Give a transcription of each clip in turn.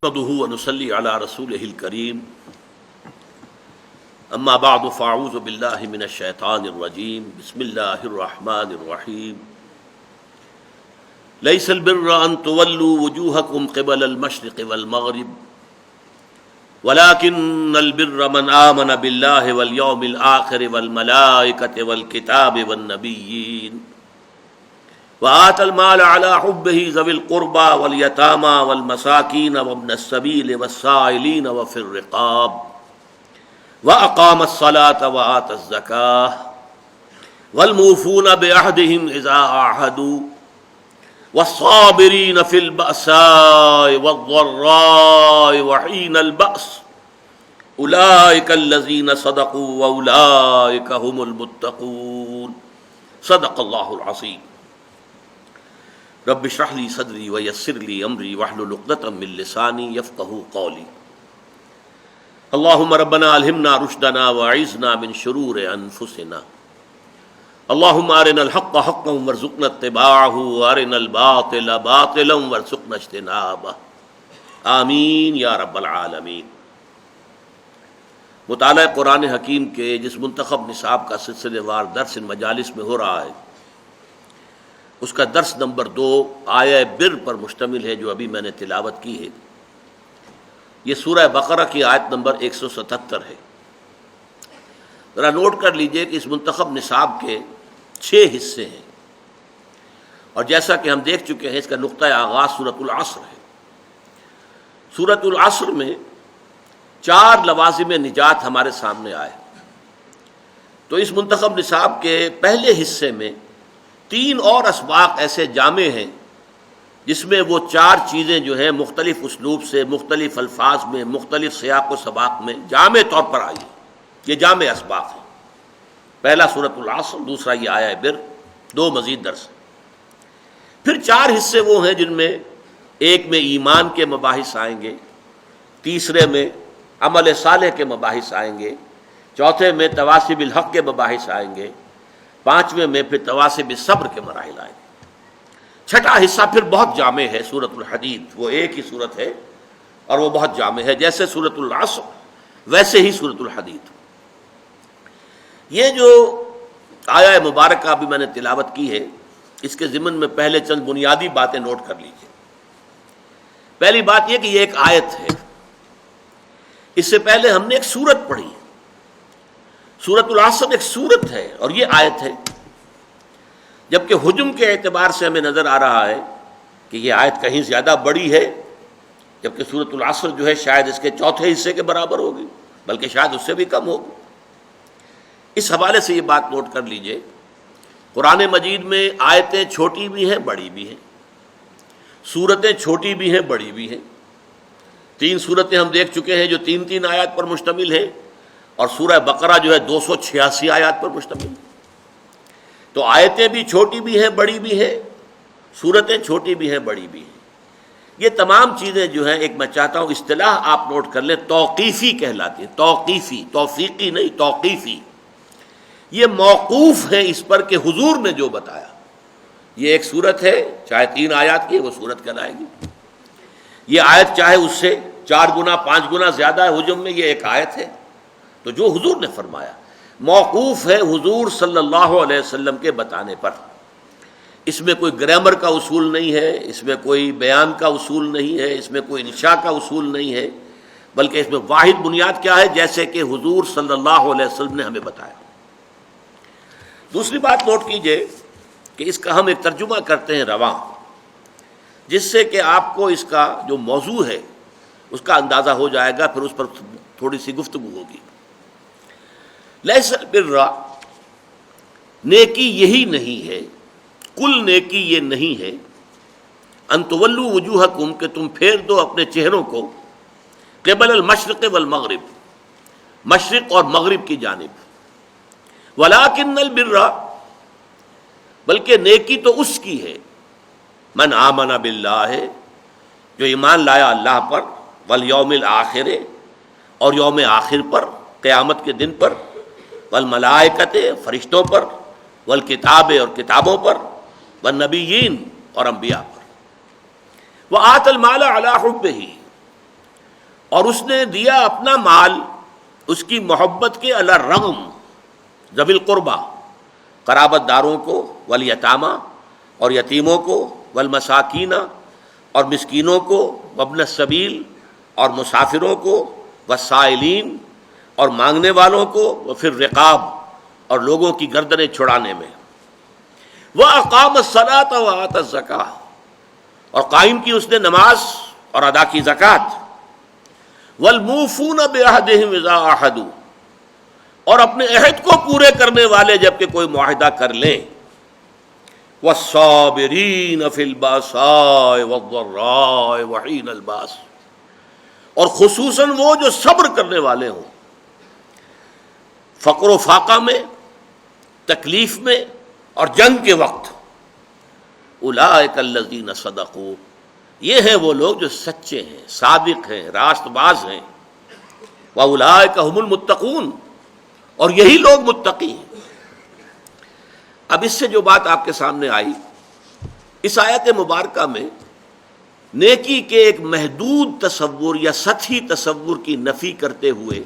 نحمده ونصلي على رسوله الكريم اما بعد فاعوذ بالله من الشيطان الرجيم بسم الله الرحمن الرحيم ليس البر ان تولوا وجوهكم قبل المشرق والمغرب ولكن البر من آمن بالله واليوم الآخر والملائكة والكتاب والنبيين وآتى المال على حبه ذوي القربى واليتامى والمساكين وابن السبيل والسائلين وفي الرقاب وأقام الصلاة وآتى الزكاة والموفون بعهدهم إذا عاهدوا والصابرين في البأساء والضراء وحين البأس أولئك الذين صدقوا وأولئك هم المتقون صدق الله العظيم رب اشرح لي صدري ويسر لي امري واحلل عقدة من لساني يفقهوا قولي اللهم ربنا الهمنا رشدنا واعذنا من شرور انفسنا اللهم ارنا الحق حقا وارزقنا اتباعه وارنا الباطل باطلا وارزقنا اجتنابه آمین یا رب العالمین۔ مطالعہ قرآن حکیم کے جس منتخب نصاب کا سلسلے وار درس ان مجالس میں ہو رہا ہے، اس کا درس نمبر 2 آیہ بر پر مشتمل ہے جو ابھی میں نے تلاوت کی ہے۔ یہ سورہ بقرہ کی آیت نمبر 177 ہے۔ ذرا نوٹ کر لیجئے کہ اس منتخب نصاب کے 6 حصے ہیں، اور جیسا کہ ہم دیکھ چکے ہیں اس کا نقطہ آغاز سورۃ العصر ہے۔ سورۃ العصر میں 4 لوازم نجات ہمارے سامنے آئے، تو اس منتخب نصاب کے پہلے حصے میں 3 اور اسباق ایسے جامع ہیں جس میں وہ 4 چیزیں جو ہیں مختلف اسلوب سے، مختلف الفاظ میں، مختلف سیاق و سباق میں جامع طور پر آئی۔ یہ جامع اسباق ہیں، پہلا سورۃ العصر، دوسرا یہ آیہ بر، 2 مزید درس۔ پھر 4 حصے وہ ہیں جن میں ایک میں ایمان کے مباحث آئیں گے، تیسرے میں عمل صالح کے مباحث آئیں گے، چوتھے میں تواصی بالحق کے مباحث آئیں گے، 5ویں میں پھر تواصی بالصبر کے مراحل آئیں گے۔ چھٹا حصہ پھر بہت جامع ہے، سورۃ الحدید، وہ ایک ہی سورت ہے اور وہ بہت جامع ہے، جیسے سورۃ العصر ویسے ہی سورۃ الحدید۔ یہ جو آیہ مبارکہ ابھی میں نے تلاوت کی ہے، اس کے ضمن میں پہلے چند بنیادی باتیں نوٹ کر لیجیے۔ پہلی بات یہ کہ یہ ایک آیت ہے، اس سے پہلے ہم نے ایک سورت پڑھی، سورۃ العصر ایک سورت ہے اور یہ آیت ہے، جبکہ حجم کے اعتبار سے ہمیں نظر آ رہا ہے کہ یہ آیت کہیں زیادہ بڑی ہے، جبکہ سورۃ العصر جو ہے شاید اس کے چوتھے حصے کے برابر ہوگی، بلکہ شاید اس سے بھی کم ہوگی۔ اس حوالے سے یہ بات نوٹ کر لیجئے، قرآن مجید میں آیتیں چھوٹی بھی ہیں، بڑی بھی ہیں، سورتیں چھوٹی بھی ہیں، بڑی بھی ہیں۔ 3 سورتیں ہم دیکھ چکے ہیں جو 3 آیات پر مشتمل ہیں، اور سورہ بقرہ جو ہے 286 آیات پر مشتمل ہے۔ تو آیتیں بھی چھوٹی بھی ہیں، بڑی بھی ہیں، سورتیں چھوٹی بھی ہیں، بڑی بھی ہیں۔ یہ تمام چیزیں جو ہیں، ایک میں چاہتا ہوں اصطلاح آپ نوٹ کر لیں، توقیفی کہلاتی ہیں، توقیفی، توفیقی نہیں، توقیفی۔ یہ موقوف ہے اس پر کہ حضور نے جو بتایا۔ یہ ایک سورت ہے، چاہے 3 آیات کی، وہ سورت کہلائے گی۔ یہ آیت چاہے اس سے 4 گنا 5 گنا زیادہ ہے حجم میں، یہ ایک آیت ہے۔ تو جو حضور نے فرمایا موقوف ہے حضور صلی اللہ علیہ وسلم کے بتانے پر، اس میں کوئی گرامر کا اصول نہیں ہے، اس میں کوئی بیان کا اصول نہیں ہے، اس میں کوئی انشاء کا اصول نہیں ہے، بلکہ اس میں واحد بنیاد کیا ہے، جیسے کہ حضور صلی اللہ علیہ وسلم نے ہمیں بتایا۔ دوسری بات نوٹ کیجئے کہ اس کا ہم ایک ترجمہ کرتے ہیں رواں، جس سے کہ آپ کو اس کا جو موضوع ہے اس کا اندازہ ہو جائے گا، پھر اس پر تھوڑی سی گفتگو ہوگی۔ لیس البر، نیکی یہی نہیں ہے، کل نیکی یہ نہیں ہے، ان تولوا وجوہکم، کہ تم پھیر دو اپنے چہروں کو، قبل المشرق والمغرب، مشرق اور مغرب کی جانب، ولکن البر، بلکہ نیکی تو اس کی ہے، من آمن باللہ، جو ایمان لایا اللہ پر، والیوم الآخر، اور یوم آخر پر، قیامت کے دن پر، والملائکۃ، فرشتوں پر، والکتاب، اور کتابوں پر، والنبیین، اور انبیاء پر، وآت المال علی حبہ، اور اس نے دیا اپنا مال اس کی محبت کے علی الرغم ذوی القربہ، قرابت داروں کو، والیتامہ اور یتیموں کو، والمساکین اور مسکینوں کو، وابن السبیل اور مسافروں کو، والسائلین اور مانگنے والوں کو، وفی الرقاب اور لوگوں کی گردنیں چھڑانے میں، وَأَقَامَ الصَّلَاةَ وَآتَى الزَّكَاةَ اور قائم کی اس نے نماز اور ادا کی زکوٰۃ، وَالْمُوفُونَ بِعَهْدِهِمْ إِذَا عَاهَدُوا اور اپنے عہد کو پورے کرنے والے جب کہ کوئی معاہدہ کر لیں، وَالصَّابِرِينَ فِي الْبَأْسَاءِ وَالضَّرَّاءِ وَحِينَ الْبَأْسِ اور خصوصاً وہ جو صبر کرنے والے ہوں فقر و فاقہ میں، تکلیف میں اور جنگ کے وقت۔ اولئک الذین صدقوا یہ ہیں وہ لوگ جو سچے ہیں، صادق ہیں، راست باز ہیں۔ واولئک هم المتقون اور یہی لوگ متقی ہیں۔ اب اس سے جو بات آپ کے سامنے آئی، اس آیت مبارکہ میں نیکی کے ایک محدود تصور یا سطحی تصور کی نفی کرتے ہوئے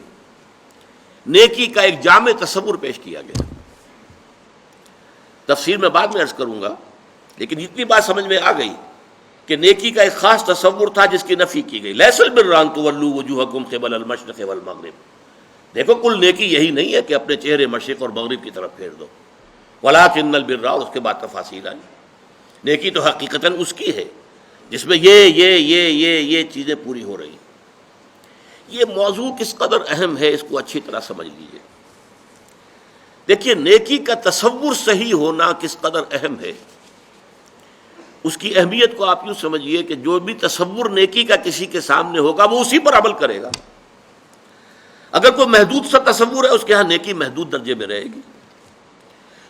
نیکی کا ایک جامع تصور پیش کیا گیا۔ تفسیر میں بعد میں عرض کروں گا، لیکن اتنی بات سمجھ میں آ گئی کہ نیکی کا ایک خاص تصور تھا جس کی نفی کی گئی۔ لیس البر ان تولوا وجوہکم قبل المشرق والمغرب، دیکھو کل نیکی یہی نہیں ہے کہ اپنے چہرے مشرق اور مغرب کی طرف پھیر دو، ولکن البر اور اس کے بعد تفاصیل آئی۔ نیکی تو حقیقتاً اس کی ہے جس میں یہ چیزیں پوری ہو رہی ہیں۔ یہ موضوع کس قدر اہم ہے اس کو اچھی طرح سمجھ لیجیے۔ دیکھیے نیکی کا تصور صحیح ہونا کس قدر اہم ہے، اس کی اہمیت کو آپ یوں سمجھیے کہ جو بھی تصور نیکی کا کسی کے سامنے ہوگا وہ اسی پر عمل کرے گا۔ اگر کوئی محدود سا تصور ہے اس کے ہاں نیکی محدود درجے میں رہے گی،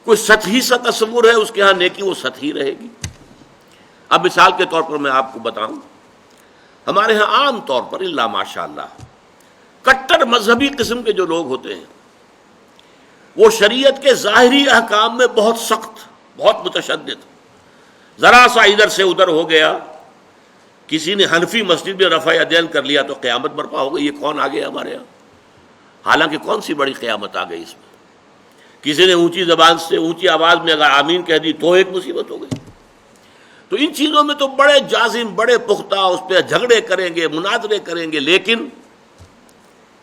کوئی سطحی سا تصور ہے اس کے ہاں نیکی وہ سطحی رہے گی۔ اب مثال کے طور پر میں آپ کو بتاؤں، ہمارے ہاں عام طور پر الا ماشاء اللہ کٹر مذہبی قسم کے جو لوگ ہوتے ہیں وہ شریعت کے ظاہری احکام میں بہت سخت، بہت متشدد، ذرا سا ادھر سے ادھر ہو گیا، کسی نے حنفی مسجد میں رفع یدین کر لیا تو قیامت برپا ہو گئی، یہ کون آ گیا ہمارے یہاں؟ حالانکہ کون سی بڑی قیامت آ گئی اس میں؟ کسی نے اونچی زبان سے اونچی آواز میں اگر آمین کہہ دی تو ایک مصیبت ہو گئی۔ تو ان چیزوں میں تو بڑے جازم، بڑے پختہ اس پہ جھگڑے کریں گے، مناظرے کریں گے، لیکن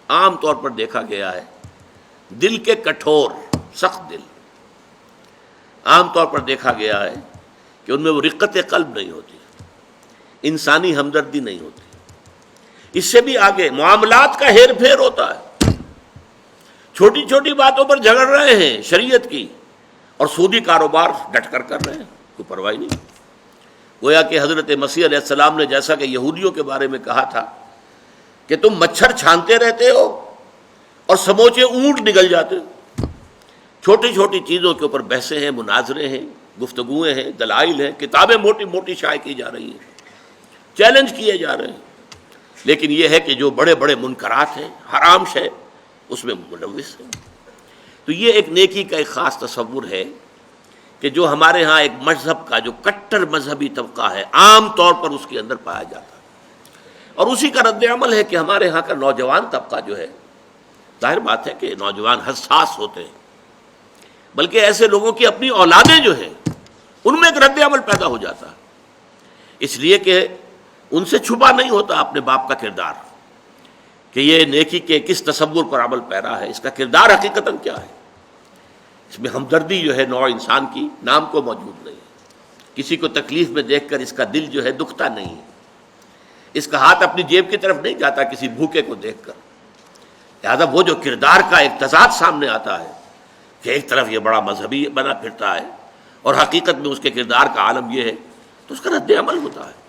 عام طور پر دیکھا گیا ہے دل کے کٹھور، سخت دل، عام طور پر دیکھا گیا ہے کہ ان میں وہ رقت قلب نہیں ہوتی، انسانی ہمدردی نہیں ہوتی۔ اس سے بھی آگے معاملات کا ہیر پھیر ہوتا ہے، چھوٹی چھوٹی باتوں پر جھگڑ رہے ہیں شریعت کی، اور سودی کاروبار ڈٹ کر رہے ہیں، کوئی پرواہ نہیں۔ گویا کہ حضرت مسیح علیہ السلام نے جیسا کہ یہودیوں کے بارے میں کہا تھا کہ تم مچھر چھانتے رہتے ہو اور سموچے اونٹ نگل جاتے ہو۔ چھوٹی چھوٹی چیزوں کے اوپر بحثیں ہیں، مناظرے ہیں، گفتگویں ہیں، دلائل ہیں، کتابیں موٹی موٹی شائع کی جا رہی ہیں، چیلنج کیے جا رہے ہیں، لیکن یہ ہے کہ جو بڑے بڑے منکرات ہیں، حرام شے، اس میں ملوث ہیں۔ تو یہ ایک نیکی کا ایک خاص تصور ہے کہ جو ہمارے ہاں ایک مذہب کا جو کٹر مذہبی طبقہ ہے عام طور پر اس کے اندر پایا جاتا ہے، اور اسی کا رد عمل ہے کہ ہمارے ہاں کا نوجوان طبقہ جو ہے، ظاہر بات ہے کہ نوجوان حساس ہوتے ہیں، بلکہ ایسے لوگوں کی اپنی اولادیں جو ہیں ان میں ایک رد عمل پیدا ہو جاتا ہے، اس لیے کہ ان سے چھپا نہیں ہوتا اپنے باپ کا کردار کہ یہ نیکی کے کس تصور پر عمل پیرا ہے، اس کا کردار حقیقتاً کیا ہے۔ اس میں ہمدردی جو ہے نوع انسان کی نام کو موجود نہیں ہے، کسی کو تکلیف میں دیکھ کر اس کا دل جو ہے دکھتا نہیں ہے، اس کا ہاتھ اپنی جیب کی طرف نہیں جاتا کسی بھوکے کو دیکھ کر۔ لہٰذا وہ جو کردار کا ایک تضاد سامنے آتا ہے کہ ایک طرف یہ بڑا مذہبی بنا پھرتا ہے اور حقیقت میں اس کے کردار کا عالم یہ ہے، تو اس کا رد عمل ہوتا ہے۔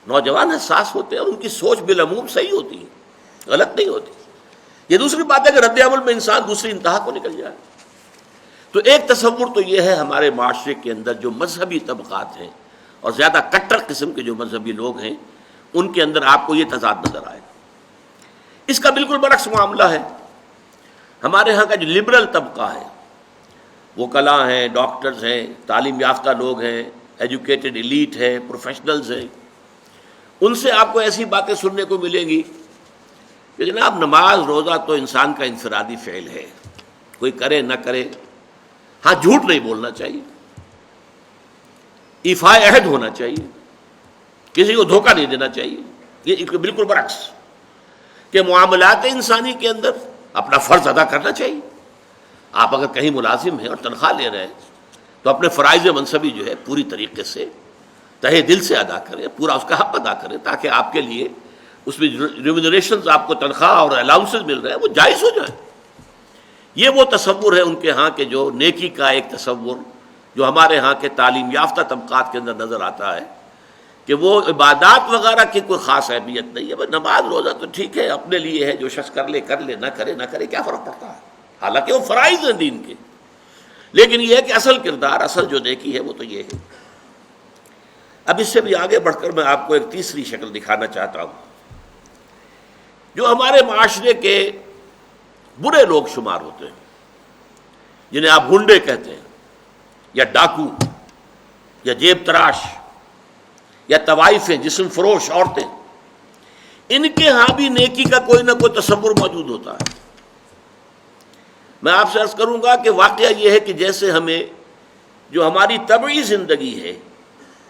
نوجوان حساس ہوتے ہیں، ان کی سوچ بالعموم صحیح ہوتی ہے، غلط نہیں ہوتی۔ یہ دوسری بات ہے کہ رد عمل میں انسان دوسری انتہا کو نکل جائے۔ تو ایک تصور تو یہ ہے ہمارے معاشرے کے اندر جو مذہبی طبقات ہیں اور زیادہ کٹر قسم کے جو مذہبی لوگ ہیں ان کے اندر آپ کو یہ تضاد نظر آئے گا۔ اس کا بالکل برعکس معاملہ ہے ہمارے ہاں کا جو لبرل طبقہ ہے، وکلاء ہیں، ڈاکٹرز ہیں، تعلیم یافتہ لوگ ہیں، ایجوکیٹڈ ایلیٹ ہے، پروفیشنلز ہیں، ان سے آپ کو ایسی باتیں سننے کو ملیں گی کہ جناب نماز روزہ تو انسان کا انفرادی فعل ہے، کوئی کرے نہ کرے، ہاں جھوٹ نہیں بولنا چاہیے، ایفاء عہد ہونا چاہیے، کسی کو دھوکہ نہیں دینا چاہیے. یہ بالکل برعکس کہ معاملات انسانی کے اندر اپنا فرض ادا کرنا چاہیے. آپ اگر کہیں ملازم ہیں اور تنخواہ لے رہے ہیں تو اپنے فرائض منصبی جو ہے پوری طریقے سے تہہ دل سے ادا کریں، پورا اس کا حق ادا کریں، تاکہ آپ کے لیے اس میں ریمونریشنز آپ کو تنخواہ اور الاؤنسز مل رہے ہیں وہ جائز ہو جائیں. یہ وہ تصور ہے ان کے ہاں کے جو نیکی کا ایک تصور جو ہمارے ہاں کے تعلیم یافتہ طبقات کے اندر نظر آتا ہے کہ وہ عبادات وغیرہ کی کوئی خاص اہمیت نہیں ہے. بس نماز روزہ تو ٹھیک ہے اپنے لیے ہے، جو شخص کر لے، نہ کرے کیا فرق پڑتا ہے، حالانکہ وہ فرائض ہیں دین کے. لیکن یہ ہے کہ اصل کردار، اصل جو نیکی ہے وہ تو یہ ہے. اب اس سے بھی آگے بڑھ کر میں آپ کو ایک تیسری شکل دکھانا چاہتا ہوں جو ہمارے معاشرے کے برے لوگ شمار ہوتے ہیں، جنہیں آپ گنڈے کہتے ہیں یا ڈاکو یا جیب تراش یا طوائفیں، جسم فروش عورتیں. ان کے ہاں بھی نیکی کا کوئی نہ کوئی تصور موجود ہوتا ہے. میں آپ سے عرض کروں گا کہ واقعہ یہ ہے کہ جیسے ہمیں جو ہماری طبعی زندگی ہے،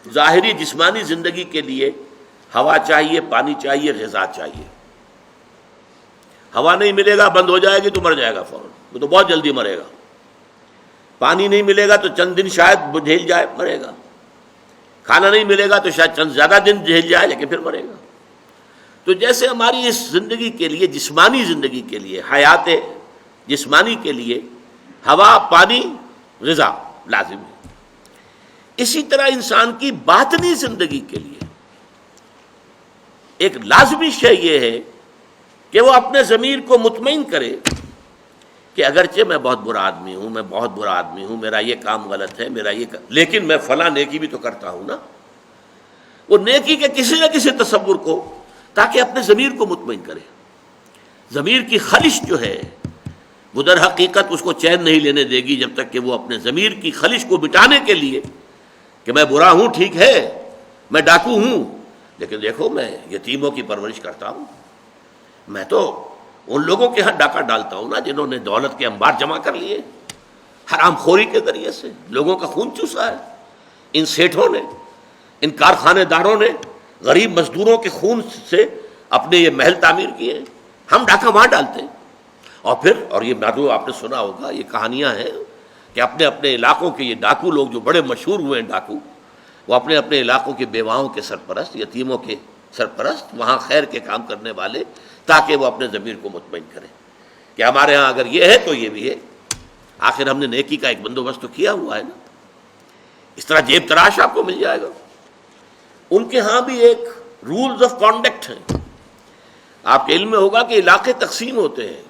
ظاہری جسمانی زندگی کے لیے ہوا چاہیے، پانی چاہیے، غذا چاہیے. ہوا نہیں ملے گا بند ہو جائے گی تو مر جائے گا فوراً، وہ تو بہت جلدی مرے گا. پانی نہیں ملے گا تو چند دن شاید جھیل جائے، مرے گا. کھانا نہیں ملے گا تو شاید چند زیادہ دن جھیل جائے لیکن پھر مرے گا. تو جیسے ہماری اس زندگی کے لیے، جسمانی زندگی کے لیے، حیات جسمانی کے لیے ہوا، پانی، غذا لازم ہے، اسی طرح انسان کی باطنی زندگی کے لیے ایک لازمی شے یہ ہے کہ وہ اپنے ضمیر کو مطمئن کرے کہ اگرچہ میں بہت برا آدمی ہوں، میرا یہ کام غلط ہے، لیکن میں فلاں نیکی بھی تو کرتا ہوں نا. وہ نیکی کے کسی نہ کسی تصور کو، تاکہ اپنے ضمیر کو مطمئن کرے. ضمیر کی خلش جو ہے وہ در حقیقت اس کو چین نہیں لینے دے گی جب تک کہ وہ اپنے ضمیر کی خلش کو مٹانے کے لیے کہ میں برا ہوں، ٹھیک ہے، میں ڈاکو ہوں، لیکن دیکھو میں یتیموں کی پرورش کرتا ہوں، میں تو ان لوگوں کے ہاں ڈاکہ ڈالتا ہوں نا جنہوں نے دولت کے انبار جمع کر لیے، حرام خوری کے ذریعے سے لوگوں کا خون چوسا ہے. ان سیٹھوں نے، ان کارخانے داروں نے غریب مزدوروں کے خون سے اپنے یہ محل تعمیر کیے. ہم ڈاکہ وہاں ڈالتے ہیں. اور یہ نادو آپ نے سنا ہوگا، یہ کہانیاں ہیں کہ اپنے اپنے علاقوں کے یہ ڈاکو لوگ جو بڑے مشہور ہوئے ہیں ڈاکو، وہ اپنے اپنے علاقوں کے بیواؤں کے سرپرست، یتیموں کے سرپرست، وہاں خیر کے کام کرنے والے، تاکہ وہ اپنے ضمیر کو مطمئن کریں کہ ہمارے ہاں اگر یہ ہے تو یہ بھی ہے، آخر ہم نے نیکی کا ایک بندوبست تو کیا ہوا ہے نا. اس طرح جیب تراش آپ کو مل جائے گا. ان کے ہاں بھی ایک رولز آف کانڈکٹ ہیں. آپ کے علم میں ہوگا کہ علاقے تقسیم ہوتے ہیں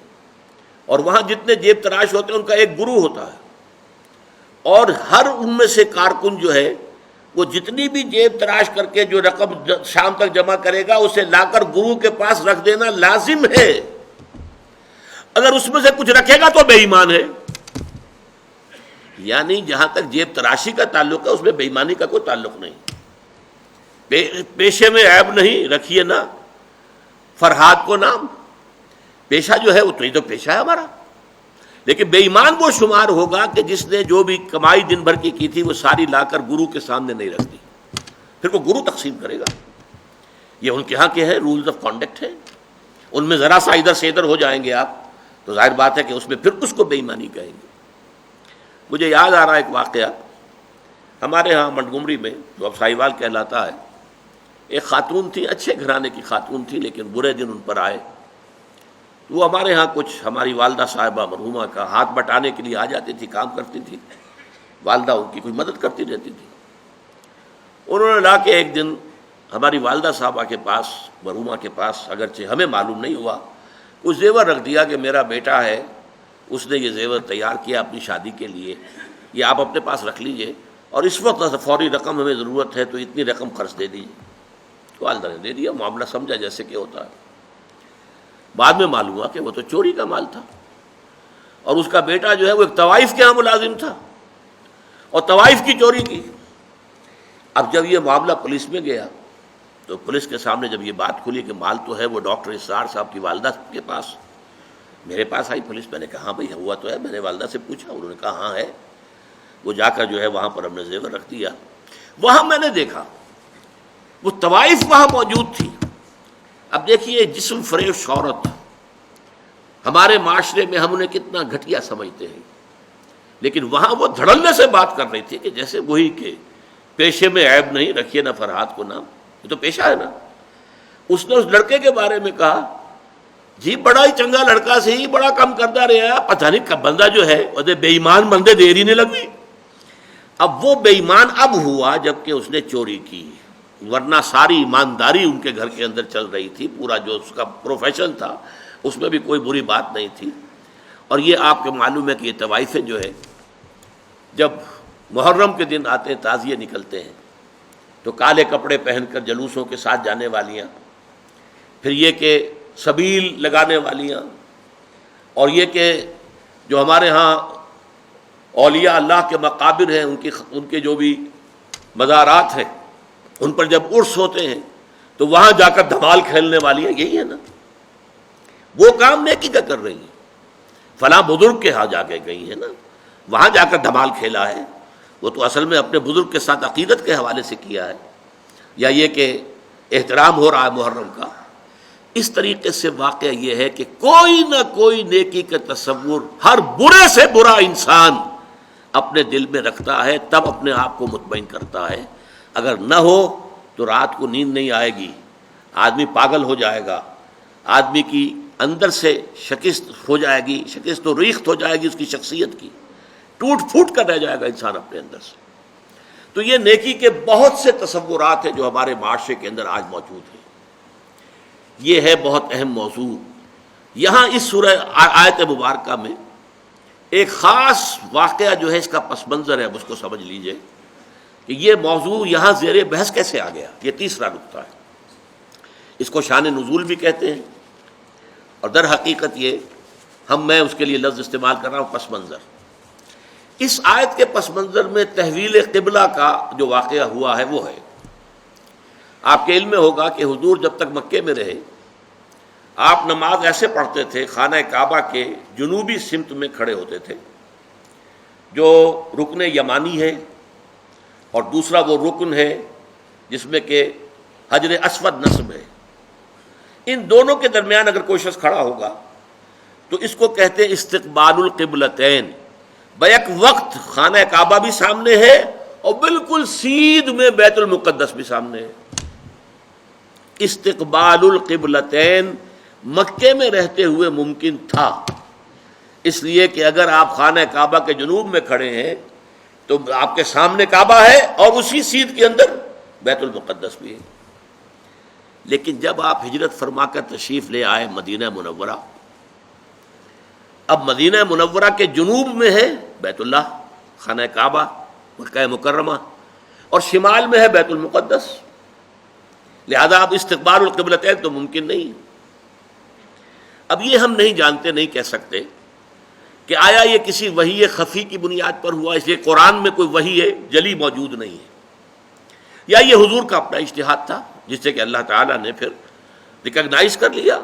اور وہاں جتنے جیب تراش ہوتے ہیں ان کا ایک گروہ ہوتا ہے، اور ہر ان میں سے کارکن جو ہے وہ جتنی بھی جیب تراش کر کے جو رقم شام تک جمع کرے گا اسے لا کر گروہ کے پاس رکھ دینا لازم ہے. اگر اس میں سے کچھ رکھے گا تو بے ایمان ہے. یعنی جہاں تک جیب تراشی کا تعلق ہے اس میں بے ایمانی کا کوئی تعلق نہیں. پیشے میں عیب نہیں، رکھیے نا فرہاد کو نام. پیشہ جو ہے وہ تو پیشہ ہے ہمارا، لیکن بے ایمان وہ شمار ہوگا کہ جس نے جو بھی کمائی دن بھر کی تھی وہ ساری لا کر گرو کے سامنے نہیں رکھ دی، پھر وہ گرو تقسیم کرے گا. یہ ان کے ہاں کے ہیں رولز آف کانڈکٹ ہیں. ان میں ذرا سا ادھر سے ادھر ہو جائیں گے آپ تو ظاہر بات ہے کہ اس میں پھر اس کو بے ایمانی کہیں گے. مجھے یاد آ رہا ایک واقعہ، ہمارے ہاں منٹگمری میں جو اب ساہیوال کہلاتا ہے، ایک خاتون تھی، اچھے گھرانے کی خاتون تھی، لیکن برے دن ان پر آئے. وہ ہمارے ہاں کچھ ہماری والدہ صاحبہ مرحومہ کا ہاتھ بٹانے کے لیے آ جاتی تھی، کام کرتی تھی، والدہ ان کی کوئی مدد کرتی رہتی تھی. انہوں نے لا کے ایک دن ہماری والدہ صاحبہ کے پاس، مرحومہ کے پاس، اگرچہ ہمیں معلوم نہیں ہوا، کچھ زیور رکھ دیا کہ میرا بیٹا ہے، اس نے یہ زیور تیار کیا اپنی شادی کے لیے، یہ آپ اپنے پاس رکھ لیجئے، اور اس وقت فوری رقم ہمیں ضرورت ہے تو اتنی رقم خرچ دے دیجیے. والدہ نے دے دیا، معاملہ سمجھا جیسے کہ ہوتا ہے. بعد میں معلوم ہوا کہ وہ تو چوری کا مال تھا، اور اس کا بیٹا جو ہے وہ ایک طوائف کے ہاں ملازم تھا اور طوائف کی چوری کی. اب جب یہ معاملہ پولیس میں گیا تو پولیس کے سامنے جب یہ بات کھلی کہ مال تو ہے وہ ڈاکٹر اسرار صاحب کی والدہ کے پاس، میرے پاس آئی پولیس، میں نے کہا ہاں بھائی ہوا تو ہے، میں نے والدہ سے پوچھا، انہوں نے کہا ہاں ہے۔ وہ جا کر جو ہے وہاں پر ہم نے زیور رکھ دیا۔ وہاں میں نے دیکھا وہ طوائف وہاں موجود تھی۔ اب دیکھیے جسم فریب شہرت ہمارے معاشرے میں ہم انہیں کتنا گھٹیا سمجھتے ہیں، لیکن وہاں وہ دھڑلنے سے بات کر رہی تھی کہ جیسے وہی کہ پیشے میں عیب نہیں، رکھیے نہ فرحات کو نام، یہ تو پیشہ ہے نا۔ اس نے اس لڑکے کے بارے میں کہا جی بڑا ہی چنگا لڑکا سی، بڑا کم کرتا رہا، پتہ نہیں کب بندہ جو ہے وہ بے ایمان بندے دیر ہی نہیں لگی۔ اب وہ بے ایمان اب ہوا جب کہ اس نے چوری کی، ورنہ ساری ایمانداری ان کے گھر کے اندر چل رہی تھی، پورا جو اس کا پروفیشن تھا اس میں بھی کوئی بری بات نہیں تھی۔ اور یہ آپ کو معلوم ہے کہ یہ طوائفیں جو ہے جب محرم کے دن آتے ہیں، تعزیے نکلتے ہیں، تو کالے کپڑے پہن کر جلوسوں کے ساتھ جانے والیاں، پھر یہ کہ سبیل لگانے والیاں، اور یہ کہ جو ہمارے ہاں اولیاء اللہ کے مقابر ہیں ان کے جو بھی مزارات ہیں ان پر جب عرس ہوتے ہیں تو وہاں جا کر دھمال کھیلنے والی ہیں، یہی ہے نا، وہ کام نیکی کا کر رہی ہیں۔ فلاں بزرگ کے ہاں جا کے گئی ہیں نا، وہاں جا کر دھمال کھیلا ہے، وہ تو اصل میں اپنے بزرگ کے ساتھ عقیدت کے حوالے سے کیا ہے، یا یہ کہ احترام ہو رہا ہے محرم کا۔ اس طریقے سے واقعہ یہ ہے کہ کوئی نہ کوئی نیکی کا تصور ہر برے سے برا انسان اپنے دل میں رکھتا ہے، تب اپنے آپ کو مطمئن کرتا ہے۔ اگر نہ ہو تو رات کو نیند نہیں آئے گی، آدمی پاگل ہو جائے گا، آدمی کی اندر سے شکست ہو جائے گی، شکست و ریخت ہو جائے گی اس کی شخصیت کی، ٹوٹ پھوٹ کر رہ جائے گا انسان اپنے اندر سے۔ تو یہ نیکی کے بہت سے تصورات ہیں جو ہمارے معاشرے کے اندر آج موجود ہیں۔ یہ ہے بہت اہم موضوع۔ یہاں اس سورہ آیت مبارکہ میں ایک خاص واقعہ جو ہے اس کا پس منظر ہے، اب اس کو سمجھ لیجئے کہ یہ موضوع یہاں زیر بحث کیسے آ گیا۔ یہ تیسرا نقطہ ہے، اس کو شان نزول بھی کہتے ہیں، اور در حقیقت یہ میں اس کے لیے لفظ استعمال کر رہا ہوں پس منظر۔ اس آیت کے پس منظر میں تحویل قبلہ کا جو واقعہ ہوا ہے وہ ہے، آپ کے علم میں ہوگا کہ حضور جب تک مکے میں رہے آپ نماز ایسے پڑھتے تھے، خانہ کعبہ کے جنوبی سمت میں کھڑے ہوتے تھے، جو رکن یمانی ہے، اور دوسرا وہ رکن ہے جس میں کہ حجر اسود نصب ہے۔ ان دونوں کے درمیان اگر کوئی شخص کھڑا ہوگا تو اس کو کہتے ہیں استقبال القبلتین، بیک وقت خانہ کعبہ بھی سامنے ہے اور بالکل سیدھ میں بیت المقدس بھی سامنے ہے۔ استقبال القبلتین مکے میں رہتے ہوئے ممکن تھا، اس لیے کہ اگر آپ خانہ کعبہ کے جنوب میں کھڑے ہیں تو آپ کے سامنے کعبہ ہے اور اسی سیدھ کے اندر بیت المقدس بھی ہے۔ لیکن جب آپ ہجرت فرما کر تشریف لے آئے مدینہ منورہ، اب مدینہ منورہ کے جنوب میں ہے بیت اللہ، خانہ کعبہ مکہ مکرمہ، اور شمال میں ہے بیت المقدس، لہذا اب استقبال القبلتین تو ممکن نہیں۔ اب یہ ہم نہیں جانتے، نہیں کہہ سکتے کہ آیا یہ کسی وحی خفی کی بنیاد پر ہوا، اس لیے قرآن میں کوئی وحی جلی موجود نہیں ہے، یا یہ حضور کا اپنا اجتہاد تھا جس سے کہ اللہ تعالیٰ نے پھر ریکگنائز کر لیا،